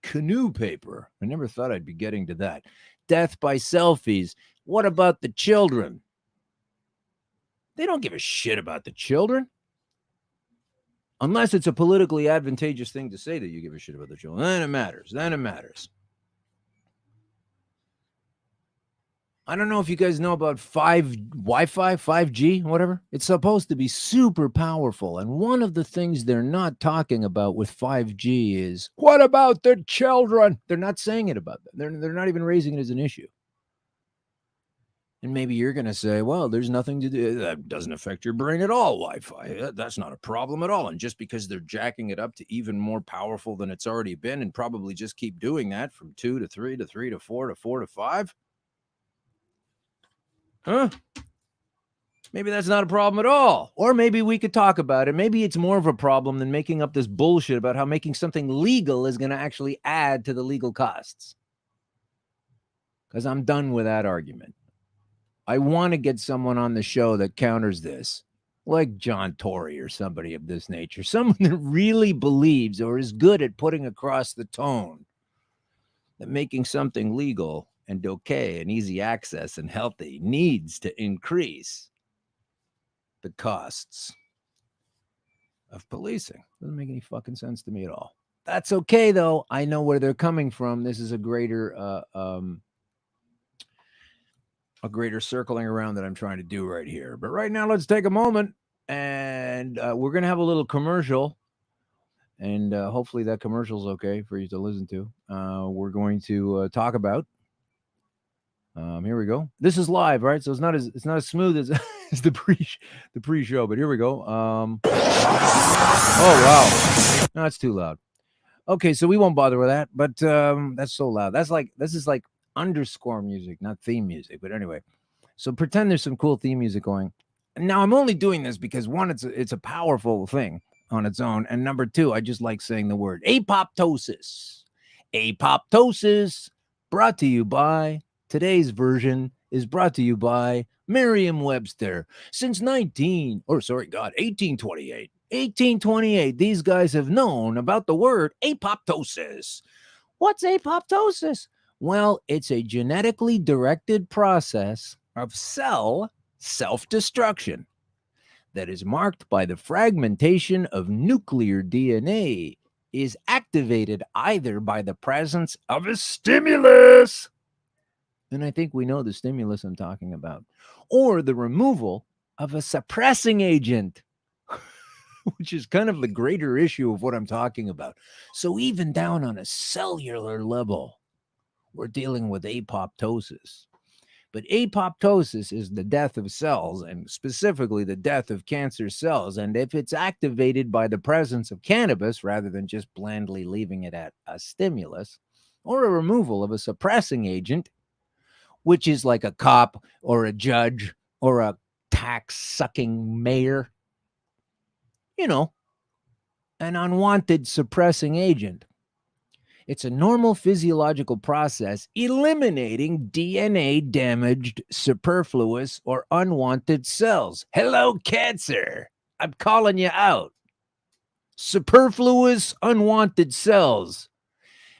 canoe paper. I never thought I'd be getting to that. Death by selfies. What about the children? They don't give a shit about the children. Unless it's a politically advantageous thing to say that you give a shit about the children. Then it matters. I don't know if you guys know about Wi-Fi, 5G, whatever. It's supposed to be super powerful. And one of the things they're not talking about with 5G is, what about the children? They're not saying it about them. They're not even raising it as an issue. And maybe you're going to say, well, there's nothing to do. That doesn't affect your brain at all, Wi-Fi. That's not a problem at all. And just because they're jacking it up to even more powerful than it's already been, and probably just keep doing that from 2 to 3 to 3 to 4 to 4 to 5. Huh? Maybe that's not a problem at all. Or maybe we could talk about it. Maybe it's more of a problem than making up this bullshit about how making something legal is going to actually add to the legal costs. Because I'm done with that argument. I want to get someone on the show that counters this, like John Tory or somebody of this nature. Someone that really believes or is good at putting across the tone that making something legal and okay and easy access and healthy needs to increase the costs of policing. Doesn't make any fucking sense to me at all. That's okay, though. I know where they're coming from. This is a greater circling around that I'm trying to do right here. But right now, let's take a moment, and we're going to have a little commercial. And hopefully that commercial is okay for you to listen to. We're going to talk about. Here we go. This is live, right? So it's not as smooth as, as the pre-show. But here we go. Oh wow, no, it's too loud. Okay, so we won't bother with that. But that's so loud. This is like underscore music, not theme music. But anyway, so pretend there's some cool theme music going. Now I'm only doing this because one, it's a powerful thing on its own, and number two, I just like saying the word apoptosis. Apoptosis, brought to you by. Today's version is brought to you by Merriam-Webster. Since 1828. 1828, these guys have known about the word apoptosis. What's apoptosis? Well, it's a genetically directed process of cell self-destruction that is marked by the fragmentation of nuclear DNA is activated either by the presence of a stimulus, and I think we know the stimulus I'm talking about, or the removal of a suppressing agent, which is kind of the greater issue of what I'm talking about. So even down on a cellular level, we're dealing with apoptosis. But apoptosis is the death of cells, and specifically the death of cancer cells. And if it's activated by the presence of cannabis, rather than just blandly leaving it at a stimulus, or a removal of a suppressing agent, which is like a cop or a judge or a tax-sucking mayor, an unwanted suppressing agent. It's a normal physiological process eliminating DNA-damaged, superfluous, or unwanted cells. Hello, cancer. I'm calling you out. Superfluous, unwanted cells.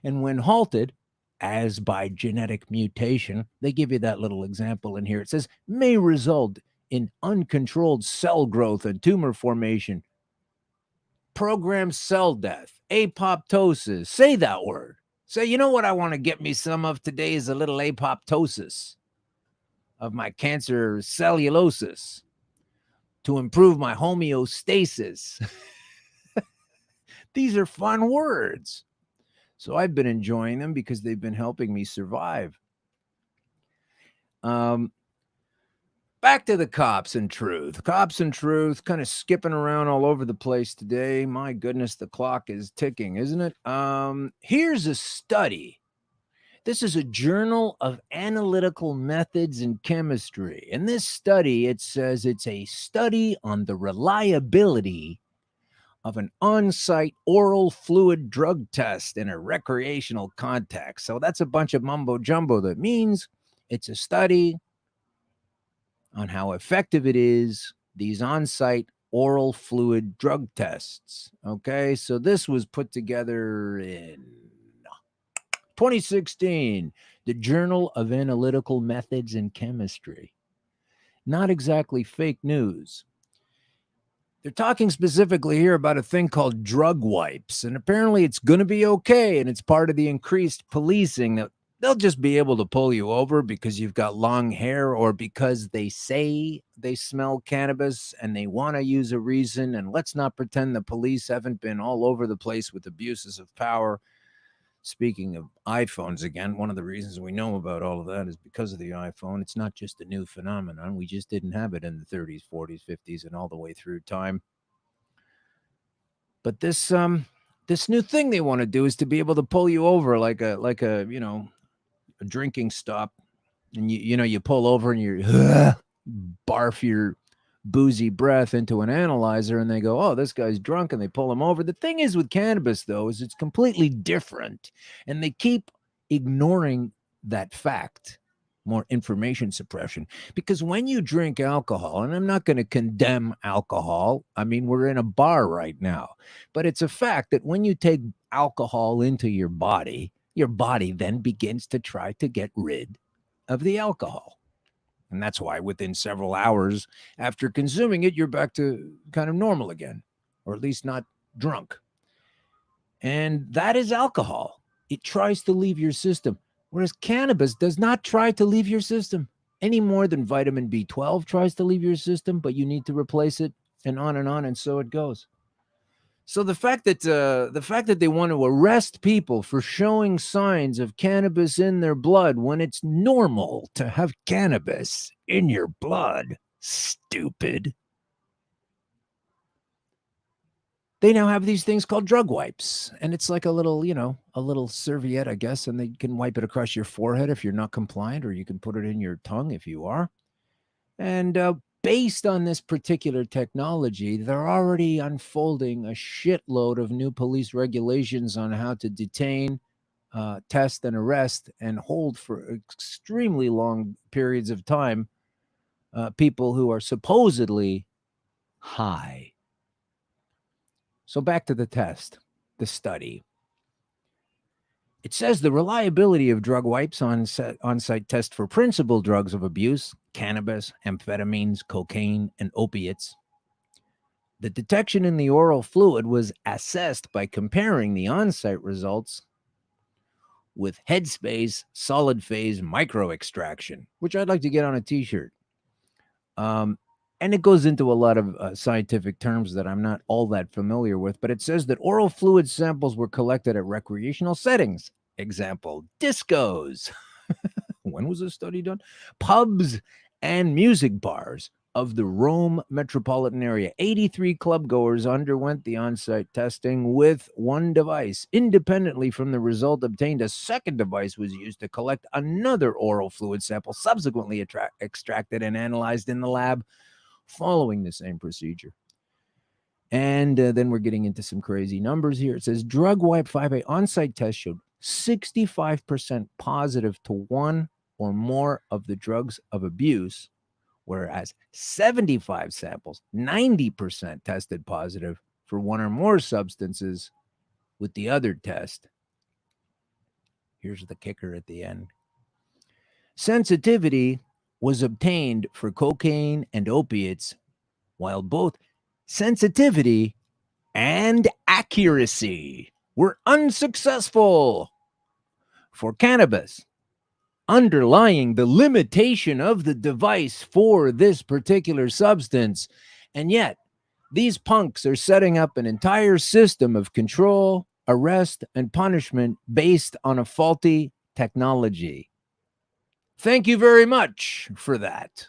And when halted, as by genetic mutation, they give you that little example in here. It says, may result in uncontrolled cell growth and tumor formation, programmed cell death, apoptosis. Say that word. Say, you know what I want to get me some of today is a little apoptosis of my cancer cellulosis to improve my homeostasis. These are fun words. So I've been enjoying them because they've been helping me survive. Back to the cops and truth. Cops and truth kind of skipping around all over the place today. My goodness, the clock is ticking, isn't it? Here's a study. This is a Journal of Analytical Methods in Chemistry. In this study, it says it's a study on the reliability of an on-site oral fluid drug test in a recreational context. So that's a bunch of mumbo jumbo. That means it's a study on how effective it is, these on-site oral fluid drug tests. Okay, so this was put together in 2016, the Journal of Analytical Methods in Chemistry. Not exactly fake news. They're talking specifically here about a thing called drug wipes, and apparently it's going to be okay, and it's part of the increased policing that they'll just be able to pull you over because you've got long hair or because they say they smell cannabis and they want to use a reason. And let's not pretend the police haven't been all over the place with abuses of power. Speaking of iPhones again, one of the reasons we know about all of that is because of the iPhone. It's not just a new phenomenon. We just didn't have it in the 30s, 40s, 50s, and all the way through time. But this new thing they want to do is to be able to pull you over like a a drinking stop, and you pull over and you barf your boozy breath into an analyzer, and they go, oh, this guy's drunk, and they pull him over. The thing is with cannabis, though, is it's completely different, and they keep ignoring that fact. More information suppression, because when you drink alcohol, and I'm not going to condemn alcohol, I mean, we're in a bar right now, but it's a fact that when you take alcohol into your body then begins to try to get rid of the alcohol. And that's why within several hours after consuming it, you're back to kind of normal again, or at least not drunk. And that is alcohol. It tries to leave your system, whereas cannabis does not try to leave your system any more than vitamin B12 tries to leave your system, but you need to replace it, and on, and so it goes. So the fact that they want to arrest people for showing signs of cannabis in their blood when it's normal to have cannabis in your blood, stupid. They now have these things called drug wipes, and it's like a little serviette, I guess, and they can wipe it across your forehead if you're not compliant, or you can put it in your tongue if you are. And based on this particular technology, they're already unfolding a shitload of new police regulations on how to detain, test, and arrest and hold for extremely long periods of time people who are supposedly high. So back to the test, the study. It says the reliability of drug wipes on-site test for principal drugs of abuse, cannabis, amphetamines, cocaine, and opiates, The detection in the oral fluid was assessed by comparing the on-site results with headspace solid phase micro extraction, which I'd like to get on a t-shirt. And it goes into a lot of scientific terms that I'm not all that familiar with, but it says that oral fluid samples were collected at recreational settings. Example, discos. When was this study done? Pubs and music bars of the Rome metropolitan area. 83 club goers underwent the on-site testing with one device. Independently from the result obtained, a second device was used to collect another oral fluid sample, subsequently extracted and analyzed in the lab following the same procedure. And then we're getting into some crazy numbers here. It says drug wipe 5A on-site test showed 65% positive to one or more of the drugs of abuse, whereas 75 samples, 90% tested positive for one or more substances with the other test. Here's the kicker at the end. Sensitivity was obtained for cocaine and opiates, while both sensitivity and accuracy were unsuccessful for cannabis, underlying the limitation of the device for this particular substance. And yet, these punks are setting up an entire system of control, arrest, and punishment based on a faulty technology. Thank you very much for that.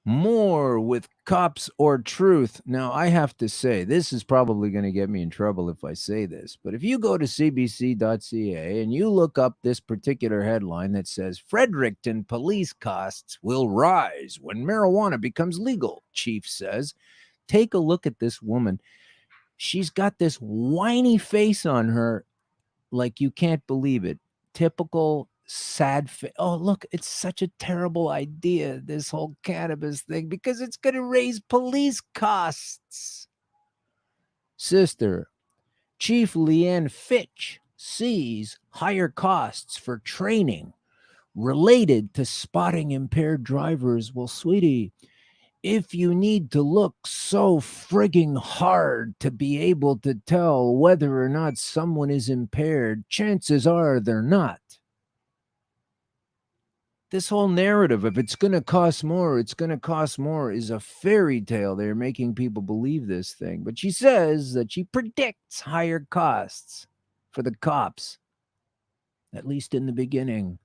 More with Cops or Truth. Now, I have to say, this is probably going to get me in trouble if I say this, but if you go to cbc.ca and you look up this particular headline that says, Fredericton police costs will rise when marijuana becomes legal, chief says, take a look at this woman. She's got this whiny face on her like you can't believe it. Typical sad oh, look, it's such a terrible idea, this whole cannabis thing, because it's going to raise police costs. Sister, Chief Leanne Fitch sees higher costs for training related to spotting impaired drivers. Well, sweetie, if you need to look so frigging hard to be able to tell whether or not someone is impaired, chances are they're not. This whole narrative, if it's going to cost more, it's going to cost more, is a fairy tale. They're making people believe this thing. But she says that she predicts higher costs for the cops, at least in the beginning.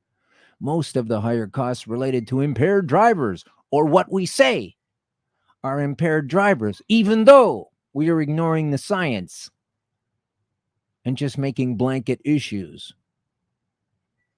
Most of the higher costs related to impaired drivers, or what we say are impaired drivers, even though we are ignoring the science and just making blanket issues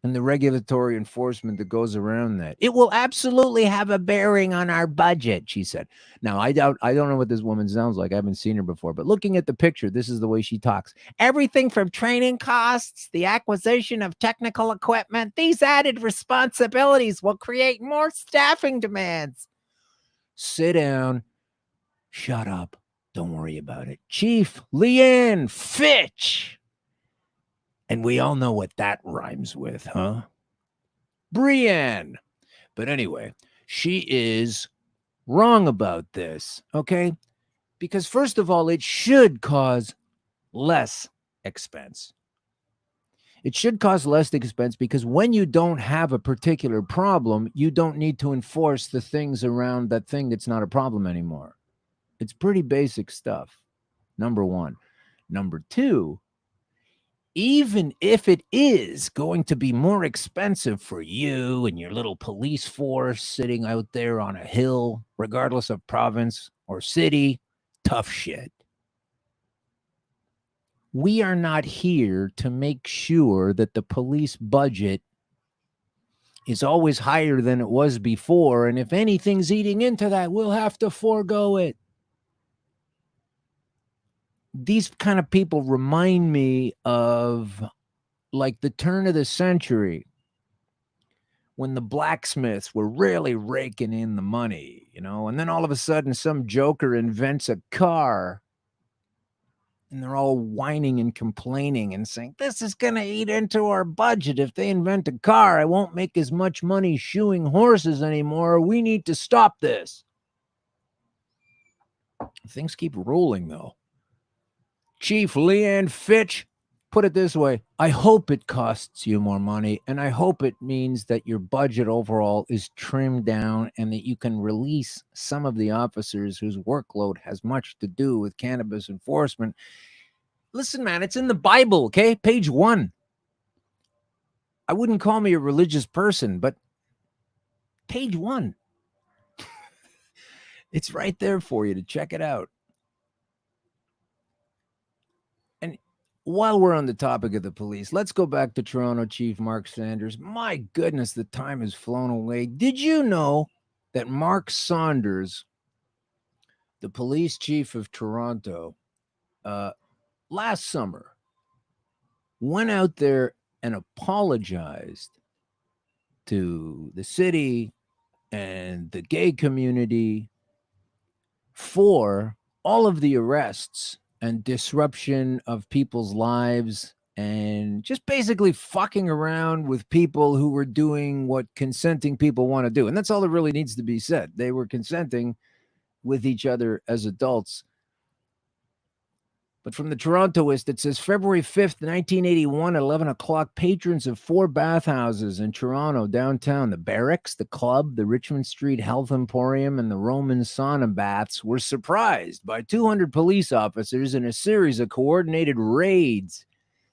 and the regulatory enforcement that goes around that. It will absolutely have a bearing on our budget, she said. Now, I don't know what this woman sounds like. I haven't seen her before, but looking at the picture, this is the way she talks. Everything from training costs, the acquisition of technical equipment, these added responsibilities will create more staffing demands. Sit down. Shut up. Don't worry about it. Chief Leanne Fitch. And we all know what that rhymes with, huh? Brienne. But anyway, she is wrong about this, okay? Because first of all, it should cause less expense. It should cause less expense because when you don't have a particular problem, you don't need to enforce the things around that thing that's not a problem anymore. It's pretty basic stuff, number one. Number two, even if it is going to be more expensive for you and your little police force sitting out there on a hill, regardless of province or city, tough shit. We are not here to make sure that the police budget is always higher than it was before. And if anything's eating into that, we'll have to forego it. These kind of people remind me of like the turn of the century when the blacksmiths were really raking in the money, you know, and then all of a sudden some joker invents a car and they're all whining and complaining and saying, this is going to eat into our budget. If they invent a car, I won't make as much money shoeing horses anymore. We need to stop this. Things keep rolling, though. Chief Leanne Fitch put it this way: I hope it costs you more money, and I hope it means that your budget overall is trimmed down and that you can release some of the officers whose workload has much to do with cannabis enforcement. Listen, man, it's in the Bible, okay? Page 1. I wouldn't call me a religious person, but page 1. It's right there for you to check it out. And while we're on the topic of the police, let's go back to Toronto Chief Mark Sanders. My goodness, the time has flown away. Did you know that Mark Saunders, the police chief of Toronto, last summer went out there and apologized to the city and the gay community for all of the arrests and disruption of people's lives and just basically fucking around with people who were doing what consenting people want to do. And that's all that really needs to be said. They were consenting with each other as adults. But from the Torontoist, it says February 5th, 1981, at 11 o'clock, patrons of 4 bathhouses in Toronto downtown, the Barracks, the Club, the Richmond Street Health Emporium, and the Roman Sauna Baths, were surprised by 200 police officers in a series of coordinated raids.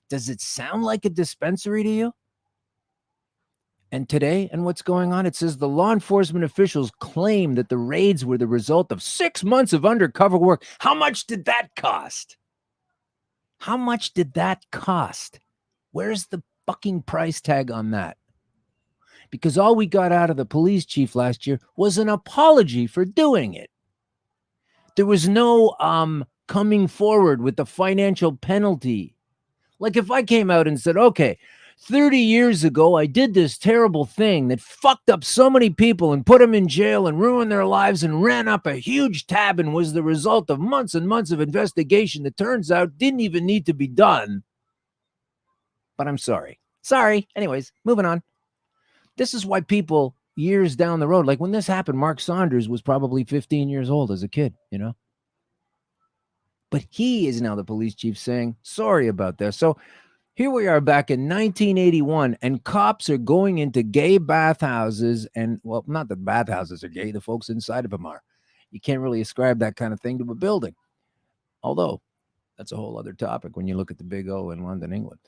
Does it sound like a dispensary to you? And today, and what's going on? It says the law enforcement officials claim that the raids were the result of 6 months of undercover work. How much did that cost? How much did that cost? Where's the fucking price tag on that? Because all we got out of the police chief last year was an apology for doing it. There was no coming forward with the financial penalty. Like if I came out and said, okay, 30 years ago, I did this terrible thing that fucked up so many people and put them in jail and ruined their lives and ran up a huge tab and was the result of months and months of investigation that turns out didn't even need to be done. But I'm sorry. Sorry. Anyways, moving on. This is why people years down the road, like when this happened, Mark Saunders was probably 15 years old as a kid, you know? But he is now the police chief saying, sorry about this. So here we are back in 1981, and cops are going into gay bathhouses, and, well, not that bathhouses are gay, the folks inside of them are. You can't really ascribe that kind of thing to a building. Although, that's a whole other topic when you look at the Big O in London, England.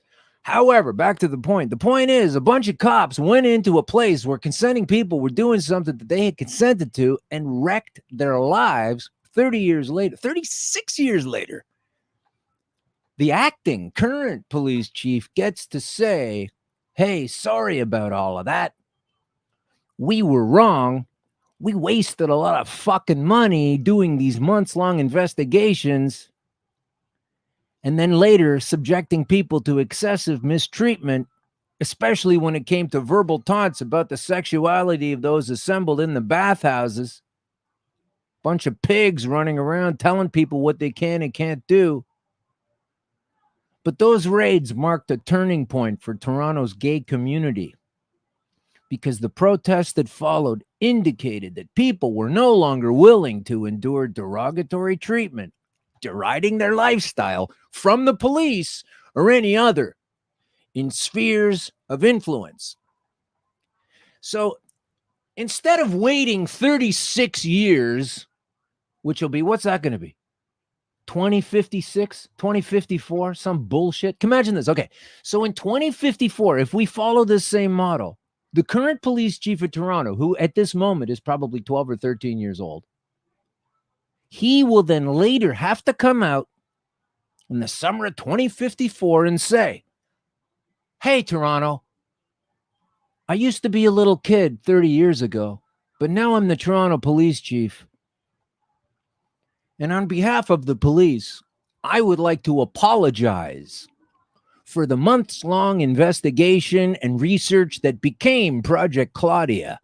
However, back to the point. The point is, a bunch of cops went into a place where consenting people were doing something that they had consented to and wrecked their lives 30 years later, 36 years later. The acting current police chief gets to say, hey, sorry about all of that. We were wrong. We wasted a lot of fucking money doing these months-long investigations and then later subjecting people to excessive mistreatment, especially when it came to verbal taunts about the sexuality of those assembled in the bathhouses. Bunch of pigs running around telling people what they can and can't do. But those raids marked a turning point for Toronto's gay community because the protests that followed indicated that people were no longer willing to endure derogatory treatment, deriding their lifestyle from the police or any other in spheres of influence. So instead of waiting 36 years, which will be, what's that going to be? 2056, 2054, some bullshit. Imagine this. Okay, so in 2054, if we follow this same model, the current police chief of Toronto, who at this moment is probably 12 or 13 years old, he will then later have to come out in the summer of 2054 and say, hey, Toronto, I used to be a little kid 30 years ago, but now I'm the Toronto police chief. And on behalf of the police, I would like to apologize for the months-long investigation and research that became Project Claudia,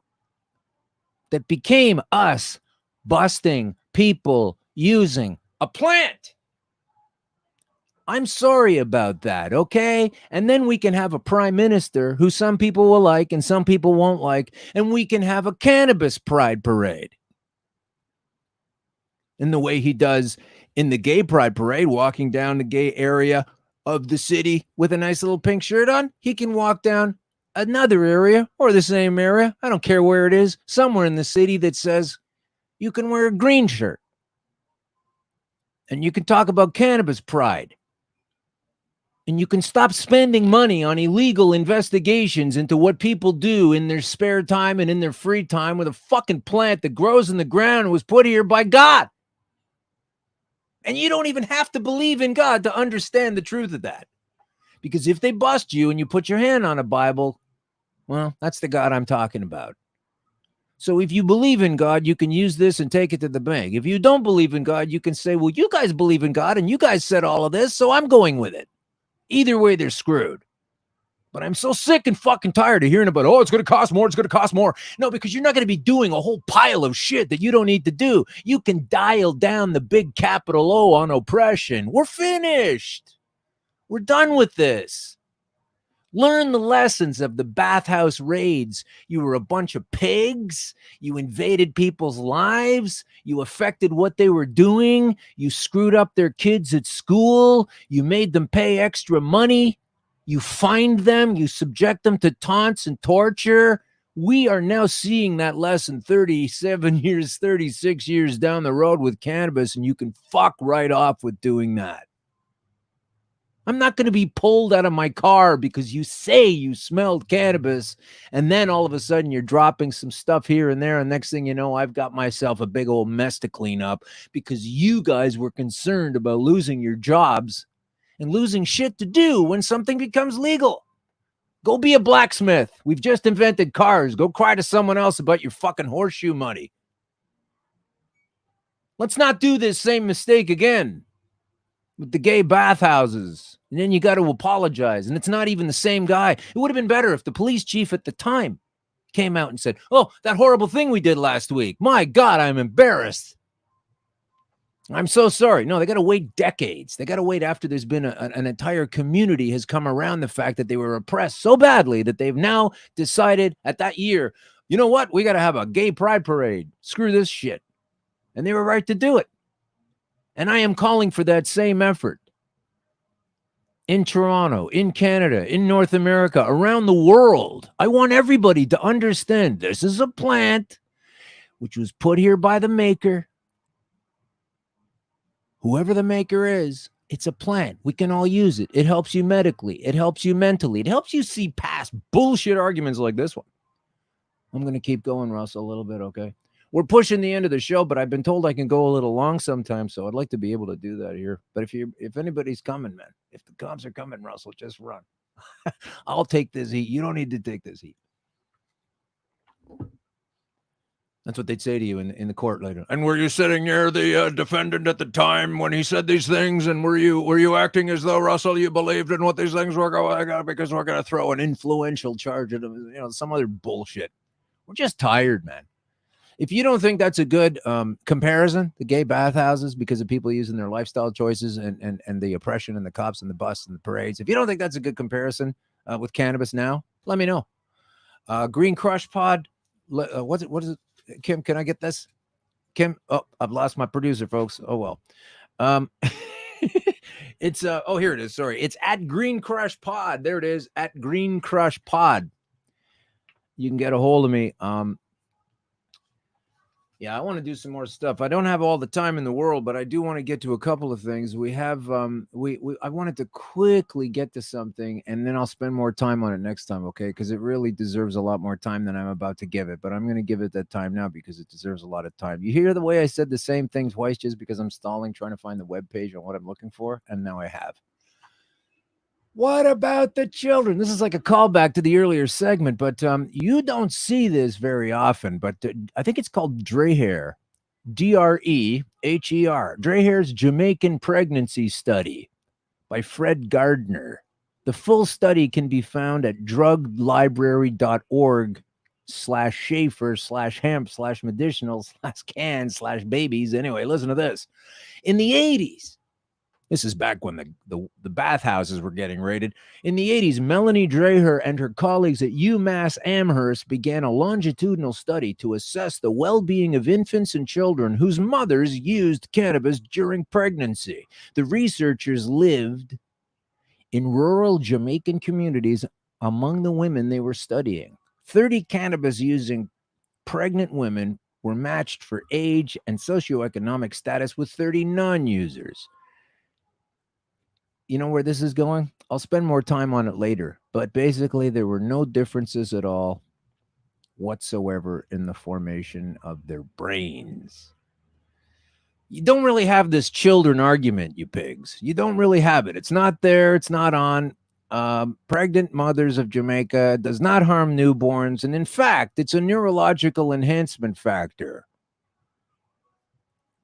that became us busting people using a plant. I'm sorry about that, okay? And then we can have a prime minister who some people will like and some people won't like, and we can have a cannabis pride parade. in the way he does in the gay pride parade, walking down the gay area of the city with a nice little pink shirt on. He can walk down another area or the same area, I don't care where it is, somewhere in the city that says you can wear a green shirt. And you can talk about cannabis pride. And you can stop spending money on illegal investigations into what people do in their spare time and in their free time with a fucking plant that grows in the ground and was put here by God. And you don't even have to believe in God to understand the truth of that. Because if they bust you and you put your hand on a Bible, well, that's the God I'm talking about. So if you believe in God, you can use this and take it to the bank. If you don't believe in God, you can say, well, you guys believe in God and you guys said all of this, so I'm going with it. Either way, they're screwed. But I'm so sick and fucking tired of hearing about, oh, it's going to cost more, it's going to cost more. No, because you're not going to be doing a whole pile of shit that you don't need to do. You can dial down the big capital O on oppression. We're finished. We're done with this. Learn the lessons of the bathhouse raids. You were a bunch of pigs. You invaded people's lives. You affected what they were doing. You screwed up their kids at school. You made them pay extra money. You fined them. You subject them to taunts and torture. We are now seeing that lesson 37 years, 36 years down the road with cannabis, and you can fuck right off with doing that. I'm not going to be pulled out of my car because you say you smelled cannabis, and then all of a sudden you're dropping some stuff here and there, and next thing you know, I've got myself a big old mess to clean up because you guys were concerned about losing your jobs and losing shit to do when something becomes legal. Go be a blacksmith. We've just invented cars. Go cry to someone else about your fucking horseshoe money. Let's not do this same mistake again with the gay bathhouses. And then you got to apologize. And it's not even the same guy. It would have been better if the police chief at the time came out and said, oh, that horrible thing we did last week. My God, I'm embarrassed. I'm so sorry. No, they got to wait decades. They got to wait after there's been an entire community has come around the fact that they were oppressed so badly that they've now decided at that year, you know what? We got to have a gay pride parade. Screw this shit. And they were right to do it. And I am calling for that same effort in Toronto, in Canada, in North America, around the world. I want everybody to understand this is a plant which was put here by the maker. Whoever the maker is, it's a plant. We can all use it. It helps you medically. It helps you mentally. It helps you see past bullshit arguments like this one. I'm going to keep going, Russ, a little bit, okay? We're pushing the end of the show, but I've been told I can go a little long sometimes, so I'd like to be able to do that here. But if anybody's coming, man, if the cops are coming, Russell, just run. I'll take this heat. You don't need to take this heat. That's what they'd say to you in the court later. And were you sitting near the defendant at the time when he said these things? And were you acting as though, Russell, you believed in what these things were going, because we're going to throw an influential charge at him, some other bullshit. We're just tired, man. If you don't think that's a good comparison, the gay bathhouses, because of people using their lifestyle choices and the oppression and the cops and the busts and the parades, if you don't think that's a good comparison with cannabis now, let me know. Green Crush Pod, what is it? Kim, can I get this? Kim, oh, I've lost my producer, folks. Oh, well. It's, here it is. Sorry. It's at Green Crush Pod. There it is, at Green Crush Pod. You can get a hold of me. Yeah, I want to do some more stuff. I don't have all the time in the world, but I do want to get to a couple of things. We have, I wanted to quickly get to something, and then I'll spend more time on it next time, okay? Because it really deserves a lot more time than I'm about to give it, but I'm going to give it that time now because it deserves a lot of time. You hear the way I said the same thing twice just because I'm stalling trying to find the webpage on what I'm looking for, and now I have. What about the children? This is like a callback to the earlier segment, but you don't see this very often, but I think it's called Dreher, Dreher, Dreher's Jamaican Pregnancy Study by Fred Gardner. The full study can be found at druglibrary.org/Schaefer/hemp/medicinal/can/babies. Anyway, listen to this. In the 80s, This is back when the bathhouses were getting raided. In the 80s, Melanie Dreher and her colleagues at UMass Amherst began a longitudinal study to assess the well-being of infants and children whose mothers used cannabis during pregnancy. The researchers lived in rural Jamaican communities among the women they were studying. 30 cannabis-using pregnant women were matched for age and socioeconomic status with 30 non-users. You know where this is going? I'll spend more time on it later, but basically there were no differences at all whatsoever in the formation of their brains. You don't really have this children argument, you pigs. You don't really have it. It's not there. It's not on. Pregnant mothers of Jamaica does not harm newborns. And in fact, it's a neurological enhancement factor.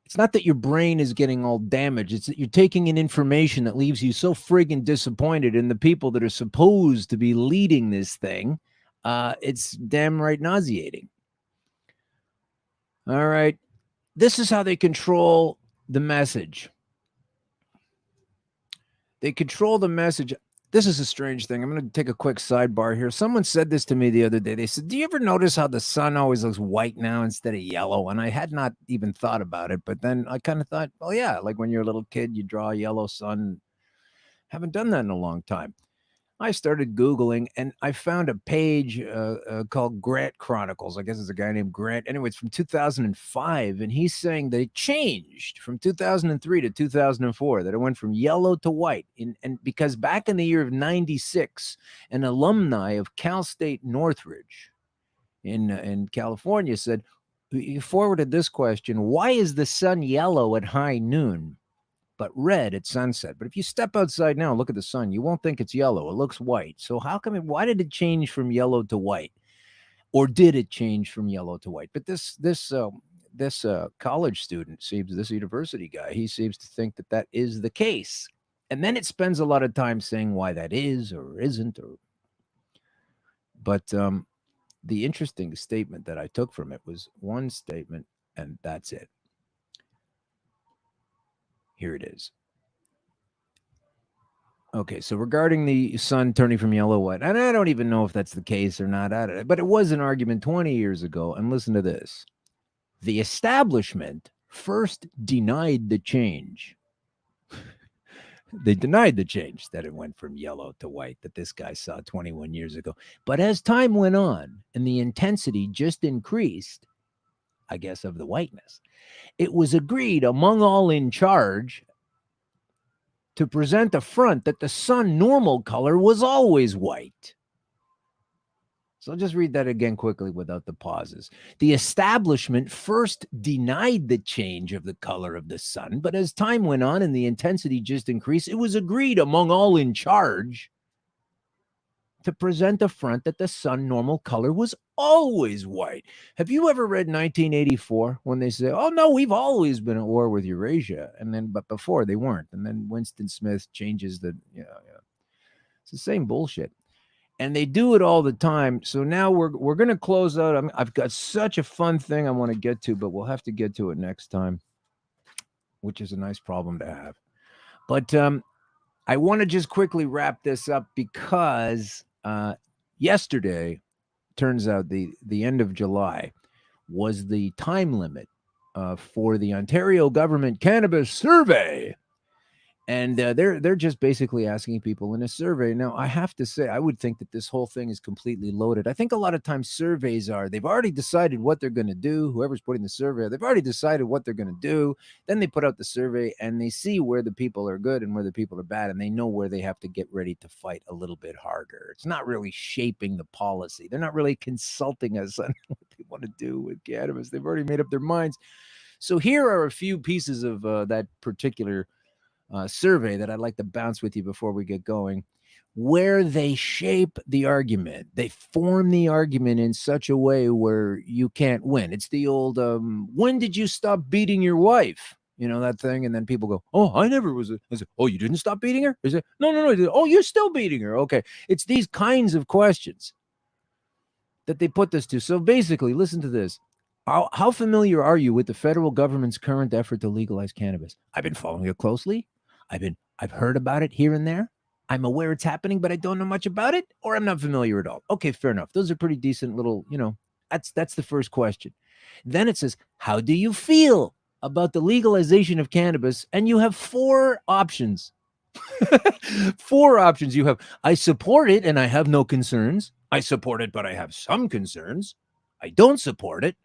It's not that your brain is getting all damaged. It's that you're taking in information that leaves you so friggin' disappointed in the people that are supposed to be leading this thing. It's damn right nauseating. All right. This is how they control the message. They control the message. This is a strange thing. I'm going to take a quick sidebar here. Someone said this to me the other day. They said, do you ever notice how the sun always looks white now instead of yellow? And I had not even thought about it. But then I kind of thought, well, yeah, like when you're a little kid, you draw a yellow sun. Haven't done that in a long time. I started Googling and I found a page called Grant Chronicles. I guess it's a guy named Grant. Anyway, it's from 2005. And he's saying that it changed from 2003 to 2004, that it went from yellow to white. And because back in the year of 96, an alumni of Cal State Northridge in California said, he forwarded this question: why is the sun yellow at high noon but red at sunset? But if you step outside now and look at the sun, you won't think it's yellow. It looks white. So why did it change from yellow to white? Or did it change from yellow to white? But this college student this university guy, he seems to think that is the case. And then it spends a lot of time saying why that is or isn't. But the interesting statement that I took from it was one statement, and that's it. Here it is. Okay, so regarding the sun turning from yellow to white, and I don't even know if that's the case or not, but it was an argument 20 years ago. And listen to this. The establishment first denied the change. They denied the change that it went from yellow to white that this guy saw 21 years ago. But as time went on and the intensity just increased, I guess, of the whiteness, it was agreed among all in charge to present a front that the sun normal color was always white. So I'll just read that again quickly without the pauses. The establishment first denied the change of the color of the sun, but as time went on and the intensity just increased, it was agreed among all in charge to present a front that the sun normal color was always white. Have you ever read 1984 when they say, oh no, we've always been at war with Eurasia? But before they weren't. And then Winston Smith changes it's the same bullshit. And they do it all the time. So now we're going to close out. I've got such a fun thing I want to get to, but we'll have to get to it next time, which is a nice problem to have. But I want to just quickly wrap this up because yesterday, turns out the end of July was the time limit for the Ontario government cannabis survey. And they're just basically asking people in a survey. Now, I have to say, I would think that this whole thing is completely loaded. I think a lot of times surveys they've already decided what they're going to do. Whoever's putting the survey, they've already decided what they're going to do. Then they put out the survey and they see where the people are good and where the people are bad. And they know where they have to get ready to fight a little bit harder. It's not really shaping the policy. They're not really consulting us on what they want to do with cannabis. They've already made up their minds. So here are a few pieces of that particular survey that I'd like to bounce with you before we get going, where they shape the argument. They form the argument in such a way where you can't win. It's the old, when did you stop beating your wife? You know, that thing. And then people go, oh, I never was. I said, oh, you didn't stop beating her? Is it? No. Oh, you're still beating her. Okay. It's these kinds of questions that they put this to. So basically, listen to this. How familiar are you with the federal government's current effort to legalize cannabis? I've been following it closely. I've heard about it here and there. I'm aware it's happening, but I don't know much about it, or I'm not familiar at all. Okay, fair enough. Those are pretty decent little, that's the first question. Then it says, how do you feel about the legalization of cannabis? And you have 4 options. 4 options. You have, I support it and I have no concerns. I support it, but I have some concerns. I don't support it.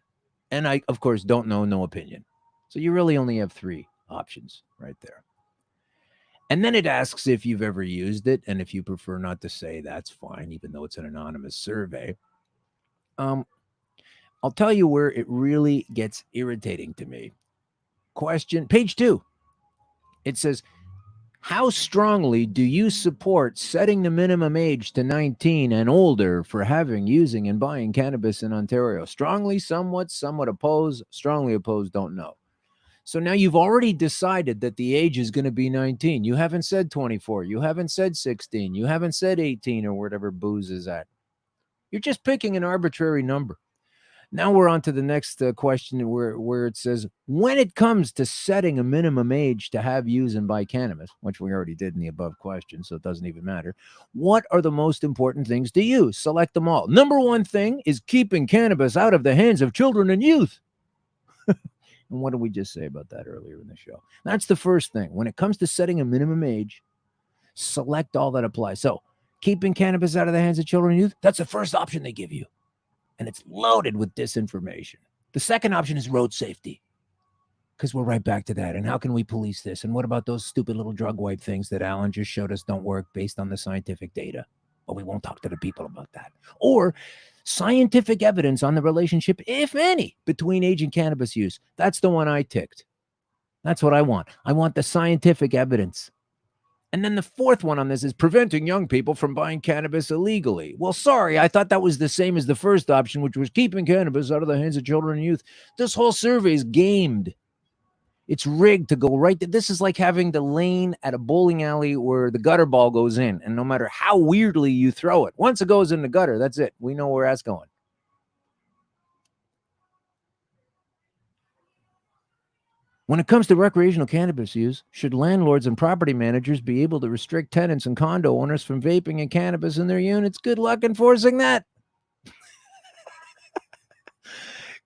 And I, of course, don't know, no opinion. So you really only have 3 options right there. And then it asks if you've ever used it. And if you prefer not to say, that's fine, even though it's an anonymous survey. I'll tell you where it really gets irritating to me. Page 2. It says, how strongly do you support setting the minimum age to 19 and older for having, using, and buying cannabis in Ontario? Strongly, somewhat opposed, strongly opposed, don't know. So now you've already decided that the age is going to be 19. You haven't said 24. You haven't said 16. You haven't said 18 or whatever booze is at. You're just picking an arbitrary number. Now we're on to the next question where it says, when it comes to setting a minimum age to have, use, and buy cannabis, which we already did in the above question, so it doesn't even matter, what are the most important things to you? Select them all. Number 1 thing is keeping cannabis out of the hands of children and youth. And what did we just say about that earlier in the show? That's the first thing. When it comes to setting a minimum age, select all that applies. So keeping cannabis out of the hands of children and youth, that's the first option they give you. And it's loaded with disinformation. The second option is road safety, because we're right back to that. And how can we police this? And what about those stupid little drug wipe things that Alan just showed us don't work based on the scientific data? Well, we won't talk to the people about that. Or scientific evidence on the relationship, if any, between age and cannabis use. That's the one I ticked. That's what I want. I want the scientific evidence. And then the fourth one on this is preventing young people from buying cannabis illegally. Well, sorry, I thought that was the same as the first option, which was keeping cannabis out of the hands of children and youth. This whole survey is gamed. It's rigged to go right there. This is like having the lane at a bowling alley where the gutter ball goes in, and no matter how weirdly you throw it, once it goes in the gutter, that's it. We know where that's going. When it comes to recreational cannabis use, should landlords and property managers be able to restrict tenants and condo owners from vaping and cannabis in their units? Good luck enforcing that.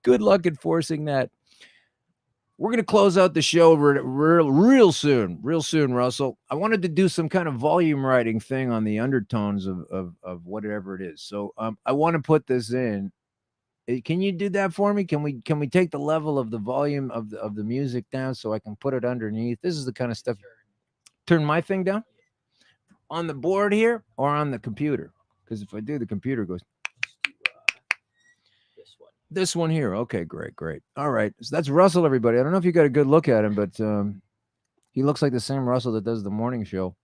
Good luck enforcing that. We're going to close out the show real soon, Russell. I wanted to do some kind of volume writing thing on the undertones of whatever it is. So I want to put this in. Can you do that for me? Can we take the level of the volume of the music down so I can put it underneath? This is the kind of stuff. Turn my thing down on the board here or on the computer, because if I do, the computer goes. This one here. Okay, great. All right. So that's Russell, everybody. I don't know if you got a good look at him, but he looks like the same Russell that does the morning show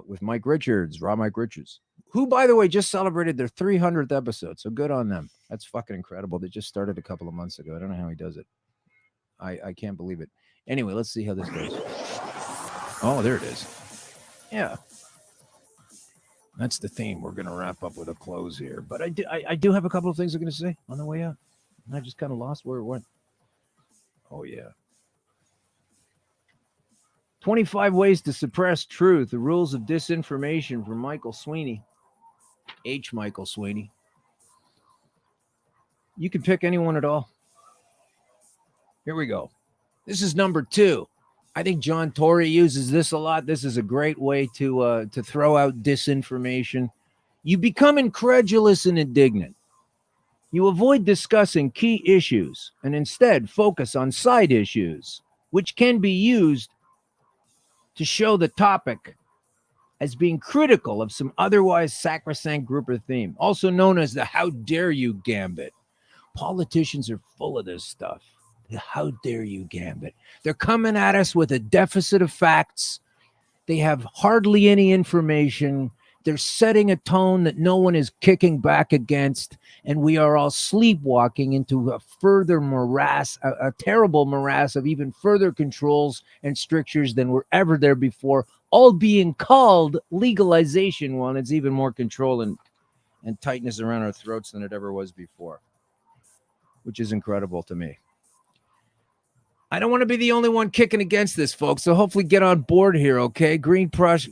with Mike Richards, Mike Richards, who, by the way, just celebrated their 300th episode. So good on them. That's fucking incredible. They just started a couple of months ago. I don't know how he does it. I can't believe it. Anyway, let's see how this goes. Oh, there it is. Yeah. That's the theme. We're going to wrap up with a close here. But I do have a couple of things I'm going to say on the way out. I just kind of lost where it went. Oh, yeah. 25 Ways to Suppress Truth, the Rules of Disinformation from Michael Sweeney. Michael Sweeney. You can pick anyone at all. Here we go. This is number 2. I think John Tory uses this a lot. This is a great way to throw out disinformation. You become incredulous and indignant. You avoid discussing key issues and instead focus on side issues, which can be used to show the topic as being critical of some otherwise sacrosanct group or theme, also known as the how dare you gambit. Politicians are full of this stuff. The how dare you gambit. They're coming at us with a deficit of facts. They have hardly any information. They're setting a tone that no one is kicking back against, and we are all sleepwalking into a further morass, a terrible morass of even further controls and strictures than were ever there before, all being called legalization when it's even more control and tightness around our throats than it ever was before, which is incredible to me. I don't want to be the only one kicking against this, folks. So hopefully get on board here, okay? Green Crush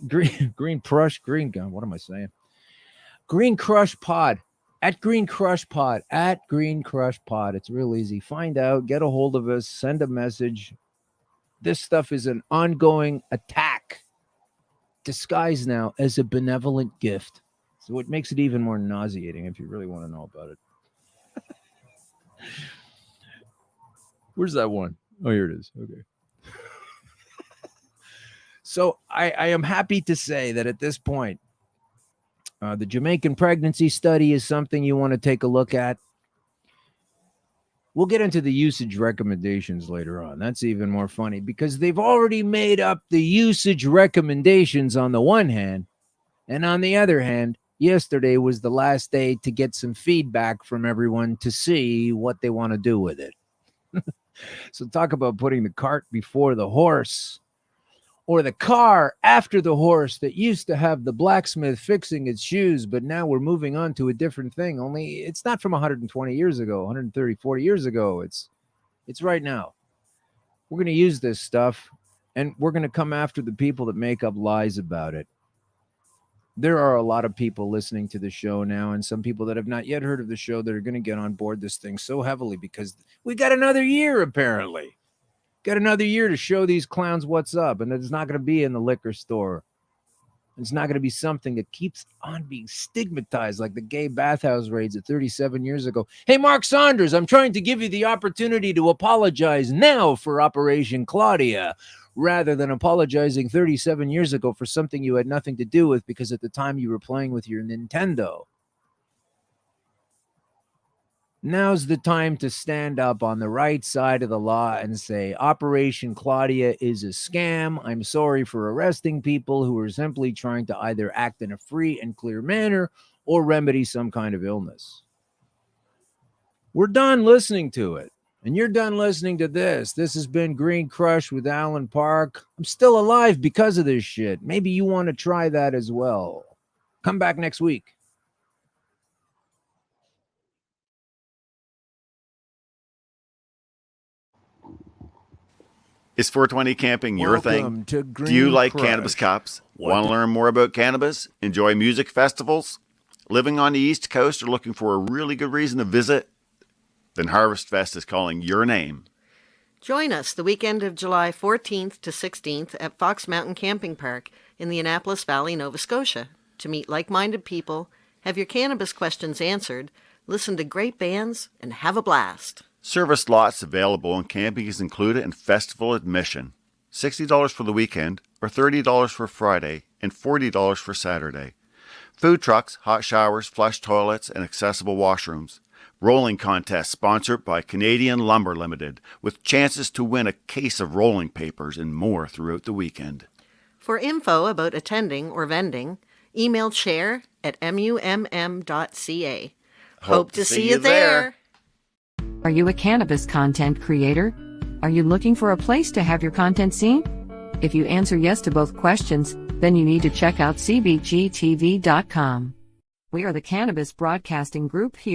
Pod. At Green Crush Pod. It's real easy. Find out, get a hold of us, send a message. This stuff is an ongoing attack, disguised now as a benevolent gift. So it makes it even more nauseating if you really want to know about it. Where's that one? Oh, here it is. Okay. So I am happy to say that at this point, the Jamaican pregnancy study is something you want to take a look at. We'll get into the usage recommendations later on. That's even more funny because they've already made up the usage recommendations on the one hand. And on the other hand, yesterday was the last day to get some feedback from everyone to see what they want to do with it. So talk about putting the cart before the horse, or the car after the horse that used to have the blacksmith fixing its shoes, but now we're moving on to a different thing. Only it's not from 120 years ago, 130, 40 years ago. It's right now. We're going to use this stuff, and we're going to come after the people that make up lies about it. There are a lot of people listening to the show now, and some people that have not yet heard of the show that are going to get on board this thing so heavily because we got another year, apparently. Got another year to show these clowns what's up, and it's not going to be in the liquor store. It's not going to be something that keeps on being stigmatized like the gay bathhouse raids at 37 years ago. Hey, Mark Saunders, I'm trying to give you the opportunity to apologize now for Operation Claudia, rather than apologizing 37 years ago for something you had nothing to do with because at the time you were playing with your Nintendo. Now's the time to stand up on the right side of the law and say, Operation Claudia is a scam. I'm sorry for arresting people who are simply trying to either act in a free and clear manner or remedy some kind of illness. We're done listening to it. And you're done listening to this. This has been Green Crush with Alan Park. I'm still alive because of this shit. Maybe you want to try that as well. Come back next week. Is 420 camping your Welcome thing? to Do you Green like Crush. cannabis cups? What Want the- to learn more about cannabis? Enjoy music festivals? Living on the East Coast or looking for a really good reason to visit? Then Harvest Fest is calling your name. Join us the weekend of July 14th to 16th at Fox Mountain Camping Park in the Annapolis Valley, Nova Scotia, to meet like-minded people, have your cannabis questions answered, listen to great bands, and have a blast. Service lots available and camping is included in festival admission. $60 for the weekend or $30 for Friday and $40 for Saturday. Food trucks, hot showers, flush toilets, and accessible washrooms. Rolling contest sponsored by Canadian Lumber Limited, with chances to win a case of rolling papers and more throughout the weekend. For info about attending or vending, email chair@mumm.ca. Hope to see you there. Are you a cannabis content creator? Are you looking for a place to have your content seen? If you answer yes to both questions, then you need to check out cbgtv.com. We are the Cannabis Broadcasting Group here.